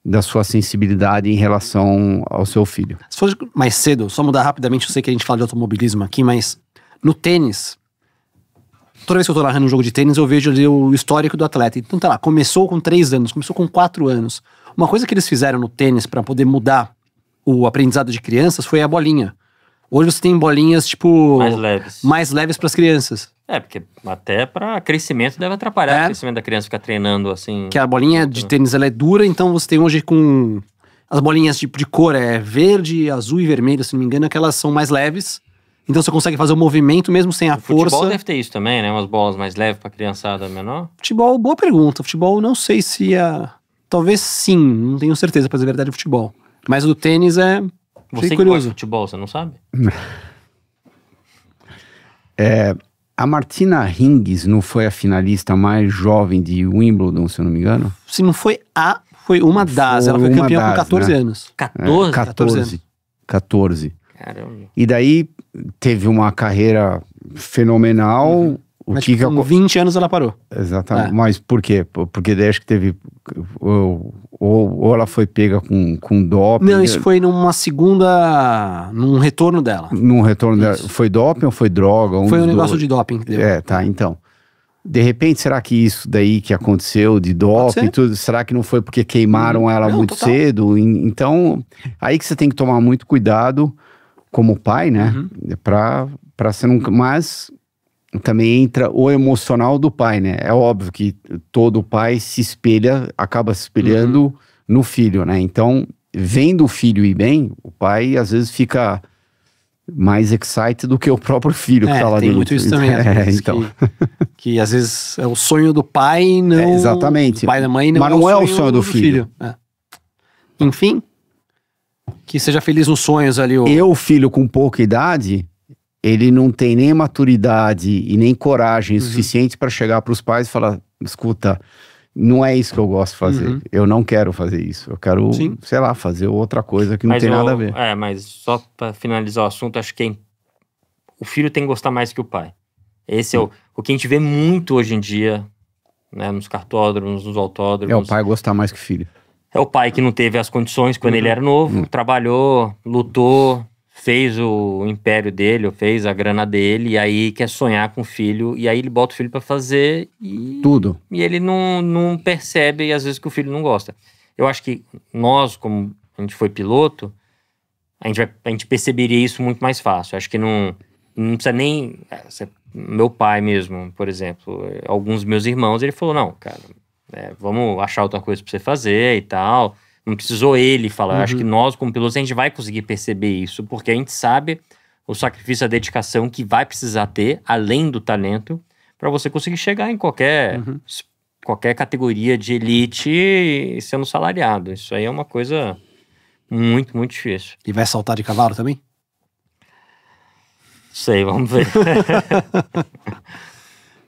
da sua sensibilidade em relação ao seu filho. Se fosse mais cedo, só mudar rapidamente, eu sei que a gente fala de automobilismo aqui, mas no tênis, toda vez que eu tô narrando um jogo de tênis, eu vejo ali o histórico do atleta. Então tá lá, começou com 3 anos, começou com 4 anos. Uma coisa que eles fizeram no tênis para poder mudar o aprendizado de crianças foi a bolinha. Hoje você tem bolinhas, tipo... mais leves para as crianças. Porque até para crescimento deve atrapalhar o crescimento da criança ficar treinando assim. Que a bolinha de tênis, ela é dura, então você tem hoje com... As bolinhas de cor é verde, azul e vermelho, se não me engano, que elas são mais leves. Então você consegue fazer o movimento mesmo sem a força. Futebol deve ter isso também, né? Umas bolas mais leves pra criançada menor. Futebol, boa pergunta. Futebol, não sei se talvez sim, não tenho certeza, pra dizer a verdade, do futebol. Mas o do tênis é... Você que gosta de futebol, você não sabe? A Martina Hingis não foi a finalista mais jovem de Wimbledon, se eu não me engano? Se não foi foi uma das. Ela foi campeã com 14 anos. 14? 14. Caramba. E daí teve uma carreira fenomenal. Mas com 20 anos ela parou. Exatamente. Mas por quê? Porque daí acho que teve... Ou ela foi pega com doping. Não, isso foi num retorno dela. Num retorno dela. Foi doping ou foi droga? Foi um negócio de doping. Então. De repente, será que isso daí que aconteceu de doping, tudo, será que não foi porque queimaram ela muito cedo? Então, aí que você tem que tomar muito cuidado como pai, né? Pra você não... Mas também entra o emocional do pai, né? É óbvio que todo pai acaba se espelhando no filho, né? Então, vendo o filho ir bem, o pai às vezes fica mais excited do que o próprio filho que tá lá dentro. Tem muito isso também, às vezes, então. que às vezes é o sonho do pai, não... exatamente. Do pai e da mãe, mas não é o sonho do filho. Enfim, que seja feliz nos sonhos ali. O filho com pouca idade... Ele não tem nem maturidade e nem coragem suficiente para chegar para os pais e falar, escuta, não é isso que eu gosto de fazer. Eu não quero fazer isso. Eu quero, sei lá, fazer outra coisa que não tem nada a ver. Mas só para finalizar o assunto, acho que o filho tem que gostar mais que o pai. Esse é o que a gente vê muito hoje em dia, né, nos cartódromos, nos autódromos. É o pai gostar mais que o filho. É o pai que não teve as condições quando ele era novo, trabalhou, lutou, fez o império dele, ou fez a grana dele, e aí quer sonhar com o filho, e aí ele bota o filho pra fazer tudo. E ele não percebe, às vezes, que o filho não gosta. Eu acho que nós, como a gente foi piloto, a gente perceberia isso muito mais fácil. Acho que não precisa nem... Meu pai mesmo, por exemplo, alguns meus irmãos, ele falou, não, cara, vamos achar outra coisa pra você fazer e tal... Não precisou ele falar. Acho que nós, como pilotos, a gente vai conseguir perceber isso, porque a gente sabe o sacrifício, a dedicação que vai precisar ter, além do talento, para você conseguir chegar em qualquer categoria de elite sendo salariado. Isso aí é uma coisa muito, muito difícil. E vai saltar de cavalo também? Sei, vamos ver.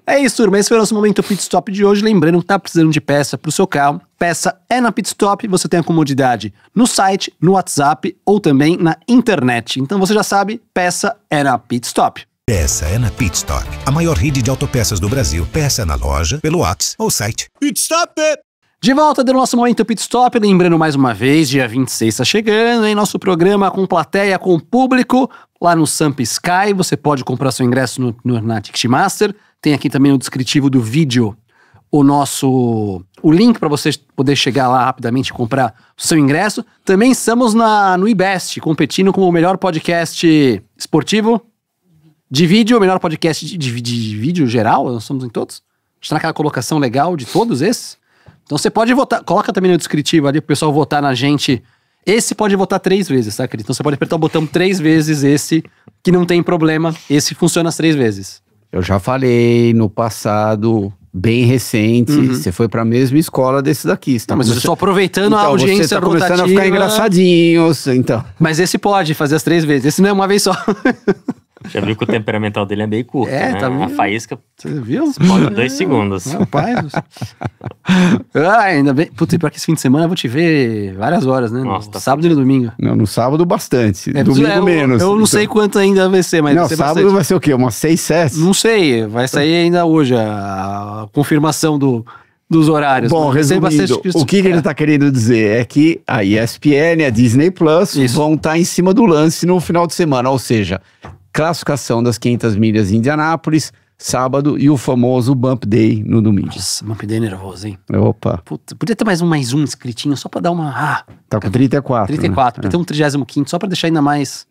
É isso, turma. Esse foi o nosso momento Pit Stop de hoje. Lembrando que tá precisando de peça pro seu carro. Peça é na Pit Stop. Você tem a comodidade no site, no WhatsApp ou também na internet. Então você já sabe, peça é na Pit Stop. Peça é na Pit Stop. A maior rede de autopeças do Brasil. Peça na loja, pelo WhatsApp ou site. Pit Stop! De volta do nosso momento Pit Stop, lembrando mais uma vez, dia 26 tá chegando, em nosso programa com plateia, com público, lá no Sampa Sky. Você pode comprar seu ingresso na Ticketmaster. Tem aqui também o descritivo do vídeo, o link para você poder chegar lá rapidamente e comprar o seu ingresso. Também estamos no IBEST, competindo como o melhor podcast esportivo de vídeo, o melhor podcast de vídeo geral, nós estamos em todos. Está naquela colocação legal de todos esses. Então você pode votar, coloca também no descritivo ali pro pessoal votar na gente. Esse pode votar 3 vezes, tá, querido? Então você pode apertar o botão 3 vezes esse, que não tem problema. Esse funciona as 3 vezes. Eu já falei no passado, bem recente, você foi pra mesma escola desse daqui. Não, mas eu estou aproveitando a audiência você tá rotativa. Começando a ficar engraçadinho, então. Mas esse pode fazer as 3 vezes, esse não é uma vez só. Já viu que o temperamental dele é bem curto, né? Tá meio... A faísca Você viu? explode 2 segundos. Rapaz. Ainda bem. Putz, pior que esse fim de semana eu vou te ver várias horas, né? Nossa, No tá sábado e no domingo. Não, no sábado bastante. Domingo menos. Eu não sei quanto ainda vai ser, mas Não, vai ser sábado bastante. vai ser o quê? Umas 6, 7? Não sei, vai sair ainda hoje a confirmação dos horários. Bom, Vai ser resumindo, o que ele tá querendo dizer é que a ESPN e a Disney Plus vão estar em cima do lance no final de semana, ou seja, classificação das 500 milhas em Indianápolis, sábado, e o famoso Bump Day no domingo. Nossa, Bump Day nervoso, hein? Opa, Puta, podia ter mais um inscritinho, só pra dar uma... tá com 34. 34, né? podia ter um 35º, só pra deixar ainda mais...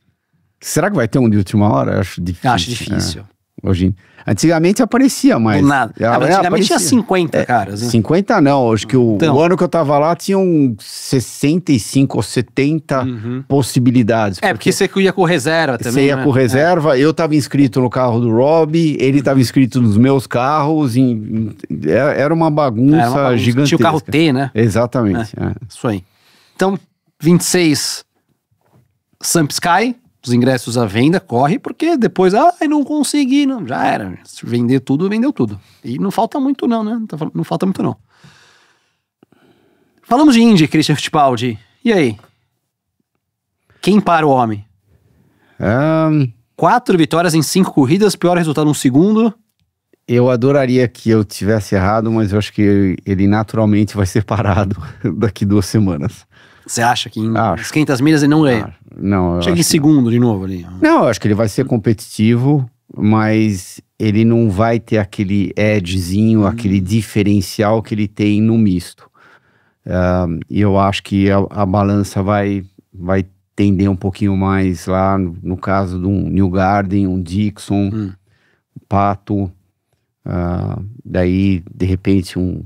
Será que vai ter um de última hora? Eu acho difícil. Acho difícil. Hoje, antigamente aparecia mais. Do nada. Antigamente tinha 50 caras, né? 50 não, acho que o ano que eu tava lá tinham 65 ou 70 possibilidades. Porque você ia com reserva também, Você ia né? com reserva, eu tava inscrito no carro do Rob, ele tava inscrito nos meus carros, era uma bagunça gigantesca. Tinha o carro T, né? Exatamente. É. Isso aí. Então, 26, Samp Sky, os ingressos à venda, corre, porque depois, não consegui, não, já era. Se vender tudo, vendeu tudo. E não falta muito não, né? Não falta muito não. Falamos de Indy, Christian Fittipaldi. E aí? Quem para o homem? 4 vitórias em 5 corridas, pior resultado no segundo. Eu adoraria que eu tivesse errado, mas eu acho que ele naturalmente vai ser parado daqui 2 semanas. Você acha que em 500 milhas ele não ganha? Não, chega em segundo de novo ali. Não, eu acho que ele vai ser competitivo, mas ele não vai ter aquele edgezinho, aquele diferencial que ele tem no misto. E eu acho que a balança vai tender um pouquinho mais lá, no caso de um Newgarden, um Dixon, um Pato, daí de repente um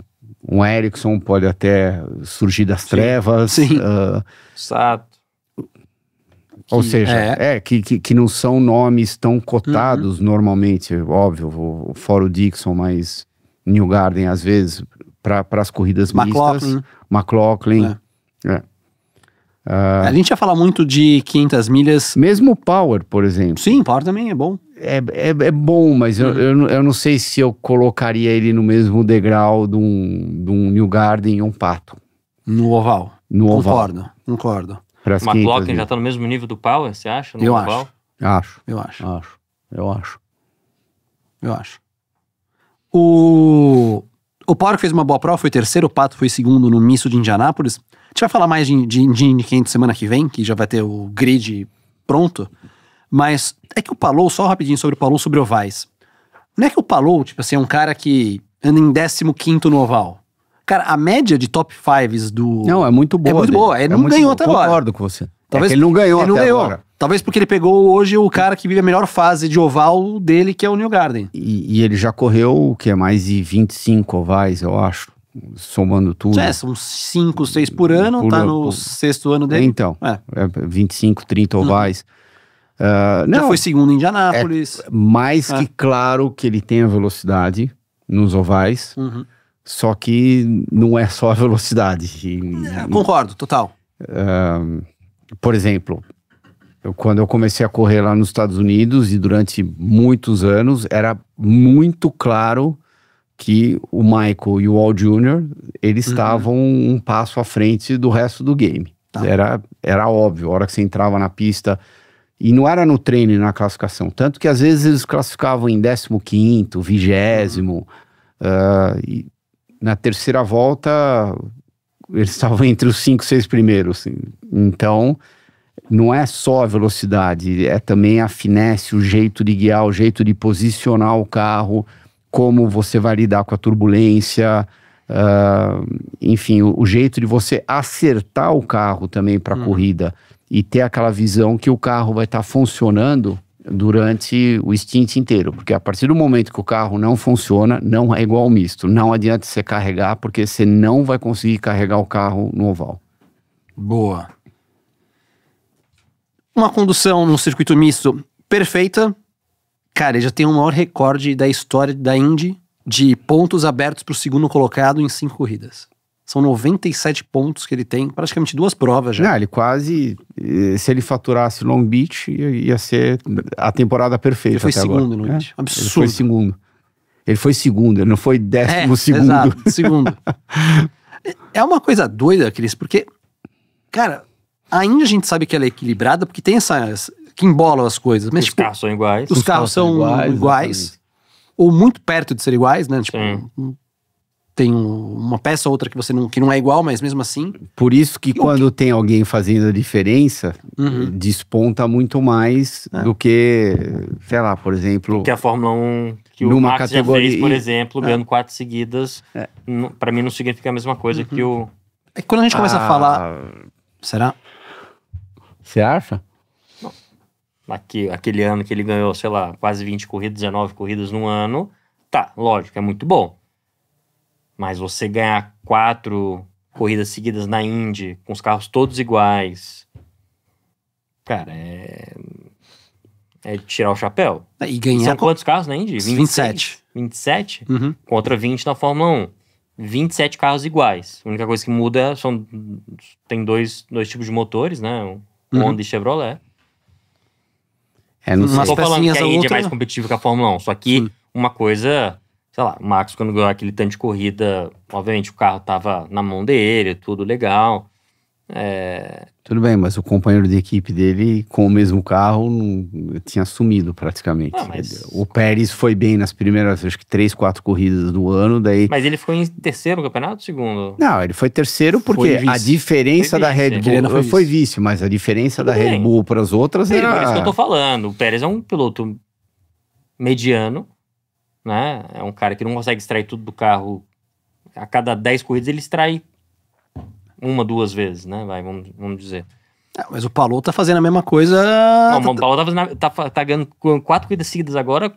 Ericsson pode até surgir das trevas. Sim. Sato. Ou seja, que não são nomes tão cotados normalmente, óbvio, fora o Dixon, mas Newgarden às vezes, para as corridas mistas. McLaughlin. A gente ia falar muito de 500 milhas. Mesmo o Power, por exemplo. Sim, Power também é bom. É bom, mas eu não sei se eu colocaria ele no mesmo degrau de um Newgarden e um Pato. No oval. Concordo. McLaughlin já tá no mesmo nível do Power, você acha? Eu oval? acho. O Power fez uma boa prova, foi terceiro, o Pato foi segundo no misto de Indianápolis. A gente vai falar mais de Indy 500 semana que vem, que já vai ter o grid pronto. Mas é que o Palou, só rapidinho sobre o Palou, sobre ovais. Não é que o Palou, tipo assim, é um cara que anda em 15º no oval. Cara, a média de top 5s do... Não, é muito boa. É muito boa, ele não ganhou até agora. Concordo com você. Talvez ele não ganhou até agora. Talvez porque ele pegou hoje o cara que vive a melhor fase de oval dele, que é o Newgarden. E ele já correu, o que é mais de 25 ovais, eu acho, somando tudo. São 5, 6 por ano, tá no 6º ano dele. Então, 25, 30 ovais. Já foi segundo em Indianápolis. Mais que claro que ele tem a velocidade nos ovais, só que não é só a velocidade. Concordo, total. Por exemplo, quando eu comecei a correr lá nos Estados Unidos e durante muitos anos, era muito claro que o Michael e o Al Jr., eles estavam um passo à frente do resto do game. Tá. Era óbvio, a hora que você entrava na pista, e não era no treino e na classificação, tanto que às vezes eles classificavam em 15º, 20º, e na terceira volta eles estavam entre os 5, 6 primeiros, assim. Então não é só a velocidade, é também a finesse, o jeito de guiar, o jeito de posicionar o carro, como você vai lidar com a turbulência, enfim, o jeito de você acertar o carro também para a corrida e ter aquela visão que o carro vai estar funcionando durante o stint inteiro, porque a partir do momento que o carro não funciona, não é igual ao misto, não adianta você carregar, porque você não vai conseguir carregar o carro no oval. Boa. Uma condução no circuito misto perfeita. Cara, ele já tem o maior recorde da história da Indy de pontos abertos para o segundo colocado em 5 corridas. São 97 pontos que ele tem, praticamente 2 provas já. Não, ele quase, se ele faturasse Long Beach, ia ser a temporada perfeita. Ele foi até segundo agora. no Long Beach. Absurdo. Ele foi segundo. Ele foi segundo, ele não foi 12º. Exato, segundo. É uma coisa doida, Cris, porque, cara, ainda a gente sabe que ela é equilibrada, porque tem que embolam as coisas. Mas, Os carros são iguais. Os carros são iguais ou muito perto de ser iguais, né? Tipo, tem uma peça ou outra que não é igual, mas mesmo assim. Por isso que quando tem alguém fazendo a diferença, desponta muito mais do que, sei lá, por exemplo... Que a Fórmula 1, que o numa Max categoria, já fez, por exemplo, ganhando 4 seguidas, pra mim não significa a mesma coisa que o... É que quando a gente começa a falar... Será? Você acha? Aquele ano que ele ganhou, sei lá, quase 20 corridas, 19 corridas no ano, tá, lógico, é muito bom. Mas você ganhar 4 corridas seguidas na Indy, com os carros todos iguais, cara, é tirar o chapéu. E ganhar... São quantos carros na Indy? 27. 27? Contra 20 na Fórmula 1. 27 carros iguais. A única coisa que muda tem dois tipos de motores, né? Honda e Chevrolet. Não sei. Não tô falando que a Indy outra... é mais competitiva que a Fórmula 1, só que uma coisa, sei lá, o Max quando ganhou aquele tanto de corrida, obviamente o carro tava na mão dele, tudo legal. Tudo bem, mas o companheiro de equipe dele, com o mesmo carro, tinha sumido praticamente. O Pérez foi bem nas primeiras, acho que 3, 4 corridas do ano, daí... Mas ele ficou em terceiro no campeonato, segundo? Não, ele foi terceiro porque a diferença da Red Bull... Foi vice, mas a diferença da Red Bull para as outras era... Por isso que eu tô falando, o Pérez é um piloto mediano, né? É um cara que não consegue extrair tudo do carro. A cada 10 corridas ele extrai 1, 2 vezes, né? Vamos dizer. Mas o Palou tá fazendo a mesma coisa... Não, o Palou tá ganhando 4 corridas seguidas agora,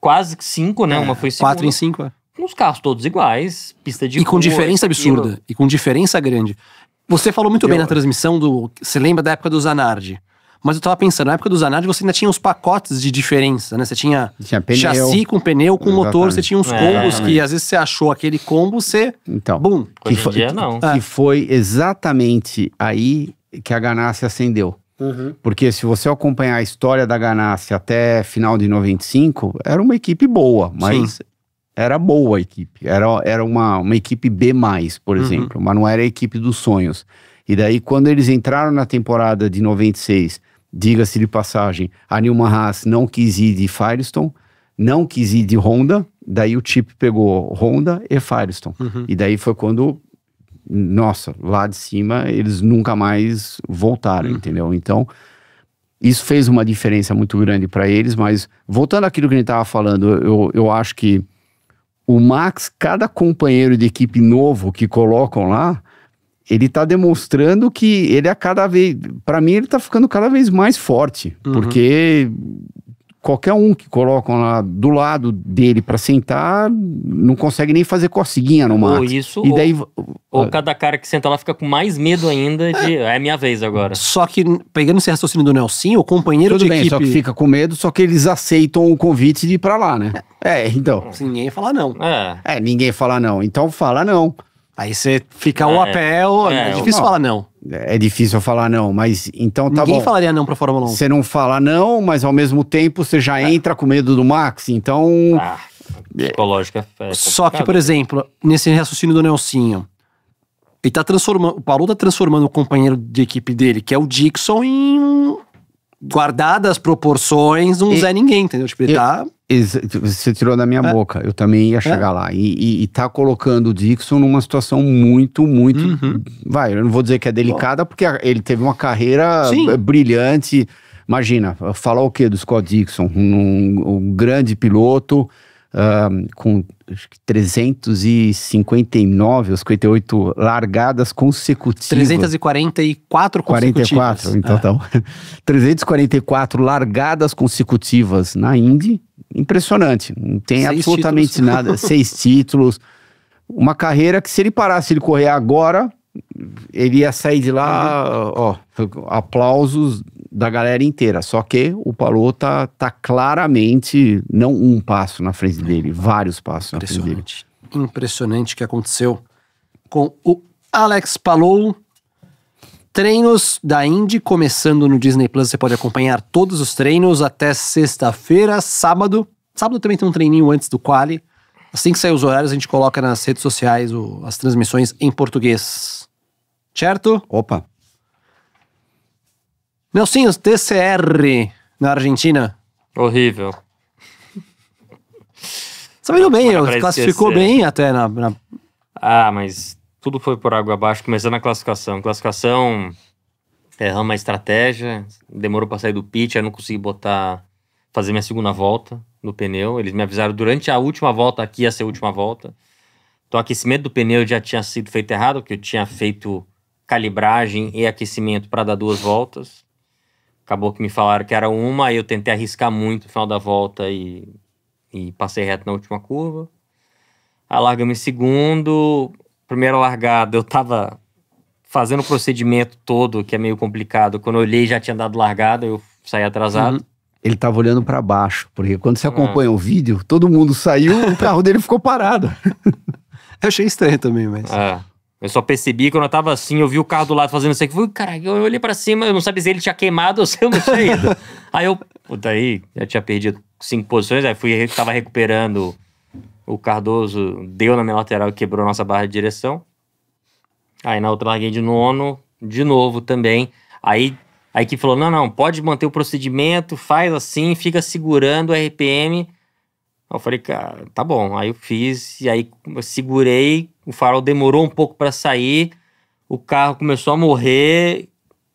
quase 5, né? Uma foi 4 em 5, Com os carros todos iguais, pista de E com diferença absurda. E com diferença grande. Você falou muito bem na transmissão Você lembra da época do Zanardi? Mas eu tava pensando, na época do Zanardi você ainda tinha os pacotes de diferença, né? Você tinha pneu, chassi com pneu, com motor, você tinha uns combos que às vezes você achou aquele combo, você... Então, bum. Hoje em dia não. Que foi exatamente aí que a Ganassi acendeu. Porque se você acompanhar a história da Ganassi até final de 95, era uma equipe boa, mas era boa a equipe. Era uma equipe B+, por exemplo, mas não era a equipe dos sonhos. E daí, quando eles entraram na temporada de 96, diga-se de passagem, a Newman Haas não quis ir de Firestone, não quis ir de Honda, daí o Chip pegou Honda e Firestone. E daí foi quando, nossa, lá de cima, eles nunca mais voltaram, entendeu? Então, isso fez uma diferença muito grande para eles, mas voltando àquilo que a gente estava falando, eu acho que o Max, cada companheiro de equipe novo que colocam lá, ele tá demonstrando que ele para mim ele tá ficando cada vez mais forte, porque qualquer um que colocam lá do lado dele para sentar, não consegue nem fazer coceguinha no Max. Ou isso, e daí, ou cada cara que senta lá fica com mais medo ainda de, é minha vez agora. Só que, pegando esse raciocínio do Nelson, o companheiro de equipe... só que fica com medo, só que eles aceitam o convite de ir pra lá, né? Então. Ninguém ia falar não. Ninguém fala não, então fala não. Aí você fica o apel, é difícil falar não. É difícil falar não, mas então tá bom. Ninguém falaria não pra Fórmula 1. Você não fala não, mas ao mesmo tempo você já entra com medo do Max, então... Psicológica é Só que, por exemplo, nesse raciocínio do Nelsinho, ele tá transformando, o Palou tá transformando o companheiro de equipe dele, que é o Dixon, em guardadas as proporções, um Zé Ninguém, entendeu? Tipo, ele tá... Você tirou da minha boca, eu também ia chegar lá. E tá colocando o Dixon numa situação muito, eu não vou dizer que é delicada, porque ele teve uma carreira brilhante. Imagina, falar o quê do Scott Dixon? Um grande piloto, com acho que 359 ou 58 largadas consecutivas. 344 consecutivas. 44, então tá. 344 largadas consecutivas na Indy. Impressionante, não tem 6 absolutamente títulos. nada, 6 títulos, uma carreira que se ele parasse ele correr agora, ele ia sair de lá, aplausos da galera inteira, só que o Palou tá claramente, não um passo na frente dele, vários passos na frente dele. Impressionante o que aconteceu com o Alex Palou. Treinos da Indy começando no Disney Plus. Você pode acompanhar todos os treinos até sexta-feira, sábado. Sábado também tem um treininho antes do quali. Assim que sair os horários, a gente coloca nas redes sociais as transmissões em português. Certo? Opa. Nelsinho, TCR na Argentina. Horrível. Você vai indo bem, Pra classificou esquecer. bem até na... Ah, mas tudo foi por água abaixo, começando na classificação. Classificação, erramos uma estratégia, demorou pra sair do pit, aí não consegui fazer minha segunda volta no pneu. Eles me avisaram durante a última volta, aqui ia ser a última volta. Então o aquecimento do pneu já tinha sido feito errado, porque eu tinha feito calibragem e aquecimento para dar 2 voltas. Acabou que me falaram que era uma, aí eu tentei arriscar muito no final da volta e passei reto na última curva. Aí largamos em segundo. Primeira largada, eu tava fazendo o procedimento todo, que é meio complicado. Quando eu olhei, já tinha dado largada, eu saí atrasado. Ele tava olhando pra baixo, porque quando você acompanha o vídeo, todo mundo saiu, o carro dele ficou parado. Eu achei estranho também, mas... Eu só percebi quando eu tava assim, eu vi o carro do lado fazendo isso aqui. Falei, caralho, eu olhei pra cima, eu não sabia se ele tinha queimado ou se eu não tinha ido. Aí já tinha perdido 5 posições, aí tava recuperando. O Cardoso deu na minha lateral e quebrou a nossa barra de direção. Aí na outra larguei de nono, de novo também. Aí que falou, não, pode manter o procedimento, faz assim, fica segurando o RPM. Aí eu falei, cara, tá bom. Aí eu fiz, e aí eu segurei, o farol demorou um pouco pra sair, o carro começou a morrer,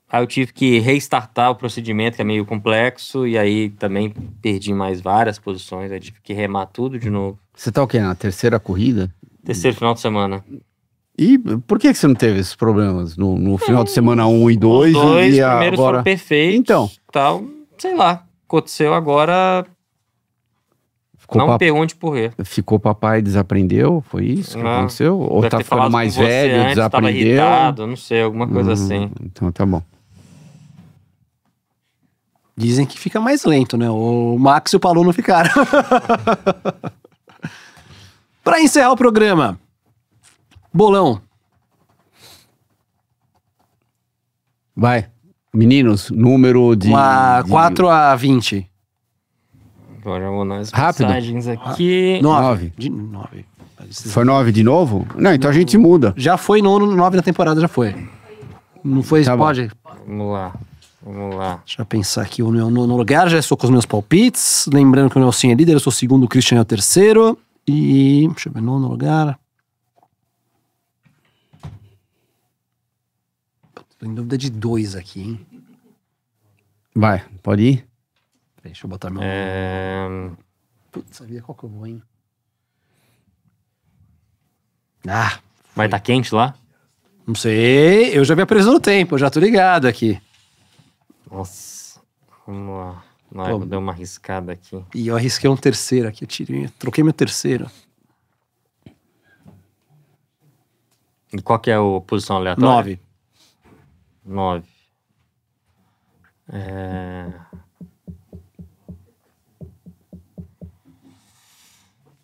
aí eu tive que restartar o procedimento, que é meio complexo, e aí também perdi mais várias posições, aí tive que remar tudo de novo. Você tá o quê? Na terceira corrida? Terceiro final de semana. E por que você não teve esses problemas no final de semana 1 e 2? Os dois e primeiros agora... foram perfeitos. Então. Tal, sei lá. Aconteceu agora. Não pergunte por quê. Ficou papai, desaprendeu? Foi isso que aconteceu? Ou tá ficando mais velho, antes, desaprendeu? Tava irritado, não sei, alguma coisa assim. Então tá bom. Dizem que fica mais lento, né? O Max e o Palou não ficaram. Pra encerrar o programa, bolão. Vai. Meninos, número de... 4 a 20. Agora eu vou nas Rápido. mensagens aqui. 9. De 9. Foi 9 de novo? Não, então a gente muda. Já foi 9 da temporada, já foi. Não foi, Tá bom. pode? Vamos lá. Deixa eu pensar aqui, o meu nono lugar, já estou com os meus palpites. Lembrando que o Nelson é líder, eu sou o segundo, o Christian é o terceiro. E, deixa eu ver, nono lugar. Tô em dúvida de 2 aqui, hein? Vai, pode ir? Deixa eu botar meu... Putz, sabia qual que eu vou, hein? Ah, Vai estar quente lá? não sei, eu já vi a previsão do tempo, eu já tô ligado aqui. Nossa. Vamos lá. Não, Pô. eu dei uma arriscada aqui. E eu arrisquei um terceiro aqui, troquei meu terceiro. E qual que é a posição aleatória? 9. 9.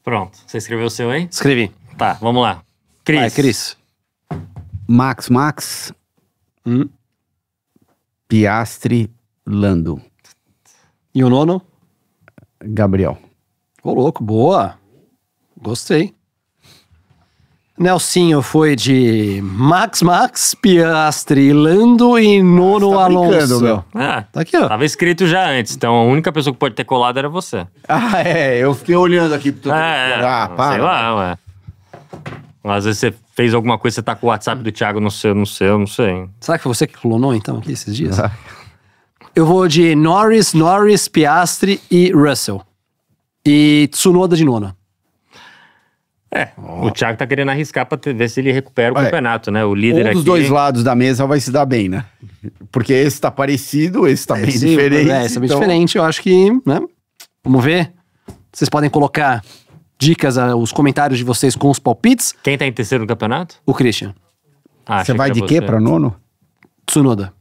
Pronto. Você escreveu o seu aí? Escrevi. Tá, vamos lá. Cris. Vai, Cris. Max, Piastri, Lando, E o nono? Gabriel. Ô, louco, boa. Gostei. Nelsinho foi de Max, Piastri, Lando e nono Tá Alonso. brincando, meu. Ah, Tá aqui, ó. tava escrito já antes, então a única pessoa que pode ter colado era você. Ah, eu fiquei olhando aqui. Sei Sei lá, ué. Às vezes você fez alguma coisa, você tá com o WhatsApp do Thiago no seu, não sei. Será que foi você que clonou, então, aqui esses dias? Ah. Eu vou de Norris, Piastri e Russell. E Tsunoda de nona. O Thiago tá querendo arriscar pra ver se ele recupera o Olha, campeonato, né? O líder Um aqui... dos dois lados da mesa vai se dar bem, né? Porque esse tá parecido, esse tá bem diferente. Esse é bem então- diferente, eu acho que, né? Vamos ver. Vocês podem colocar dicas, os comentários de vocês com os palpites. Quem tá em terceiro no campeonato? O Christian. Ah, Você achei vai que de era quê você. pra nono? Tsunoda.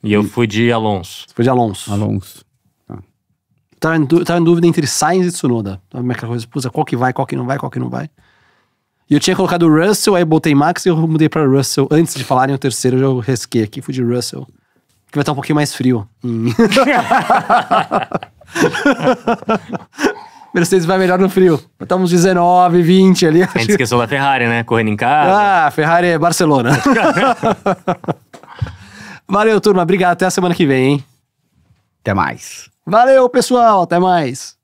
E eu fui de Alonso. Foi de Alonso. Alonso. Tava em dúvida entre Sainz e Tsunoda. Então, aquela coisa, puxa, qual que vai, qual que não vai. E eu tinha colocado o Russell, aí eu botei Max e eu mudei pra Russell. Antes de falarem o terceiro, eu já resquei aqui, fui de Russell. Que vai estar um pouquinho mais frio. Mercedes vai melhor no frio. Estamos 19, 20 ali. A gente esqueceu da Ferrari, né? Correndo em casa. Ah, Ferrari é Barcelona. Valeu, turma. Obrigado. Até a semana que vem, hein? Até mais. Valeu, pessoal. Até mais.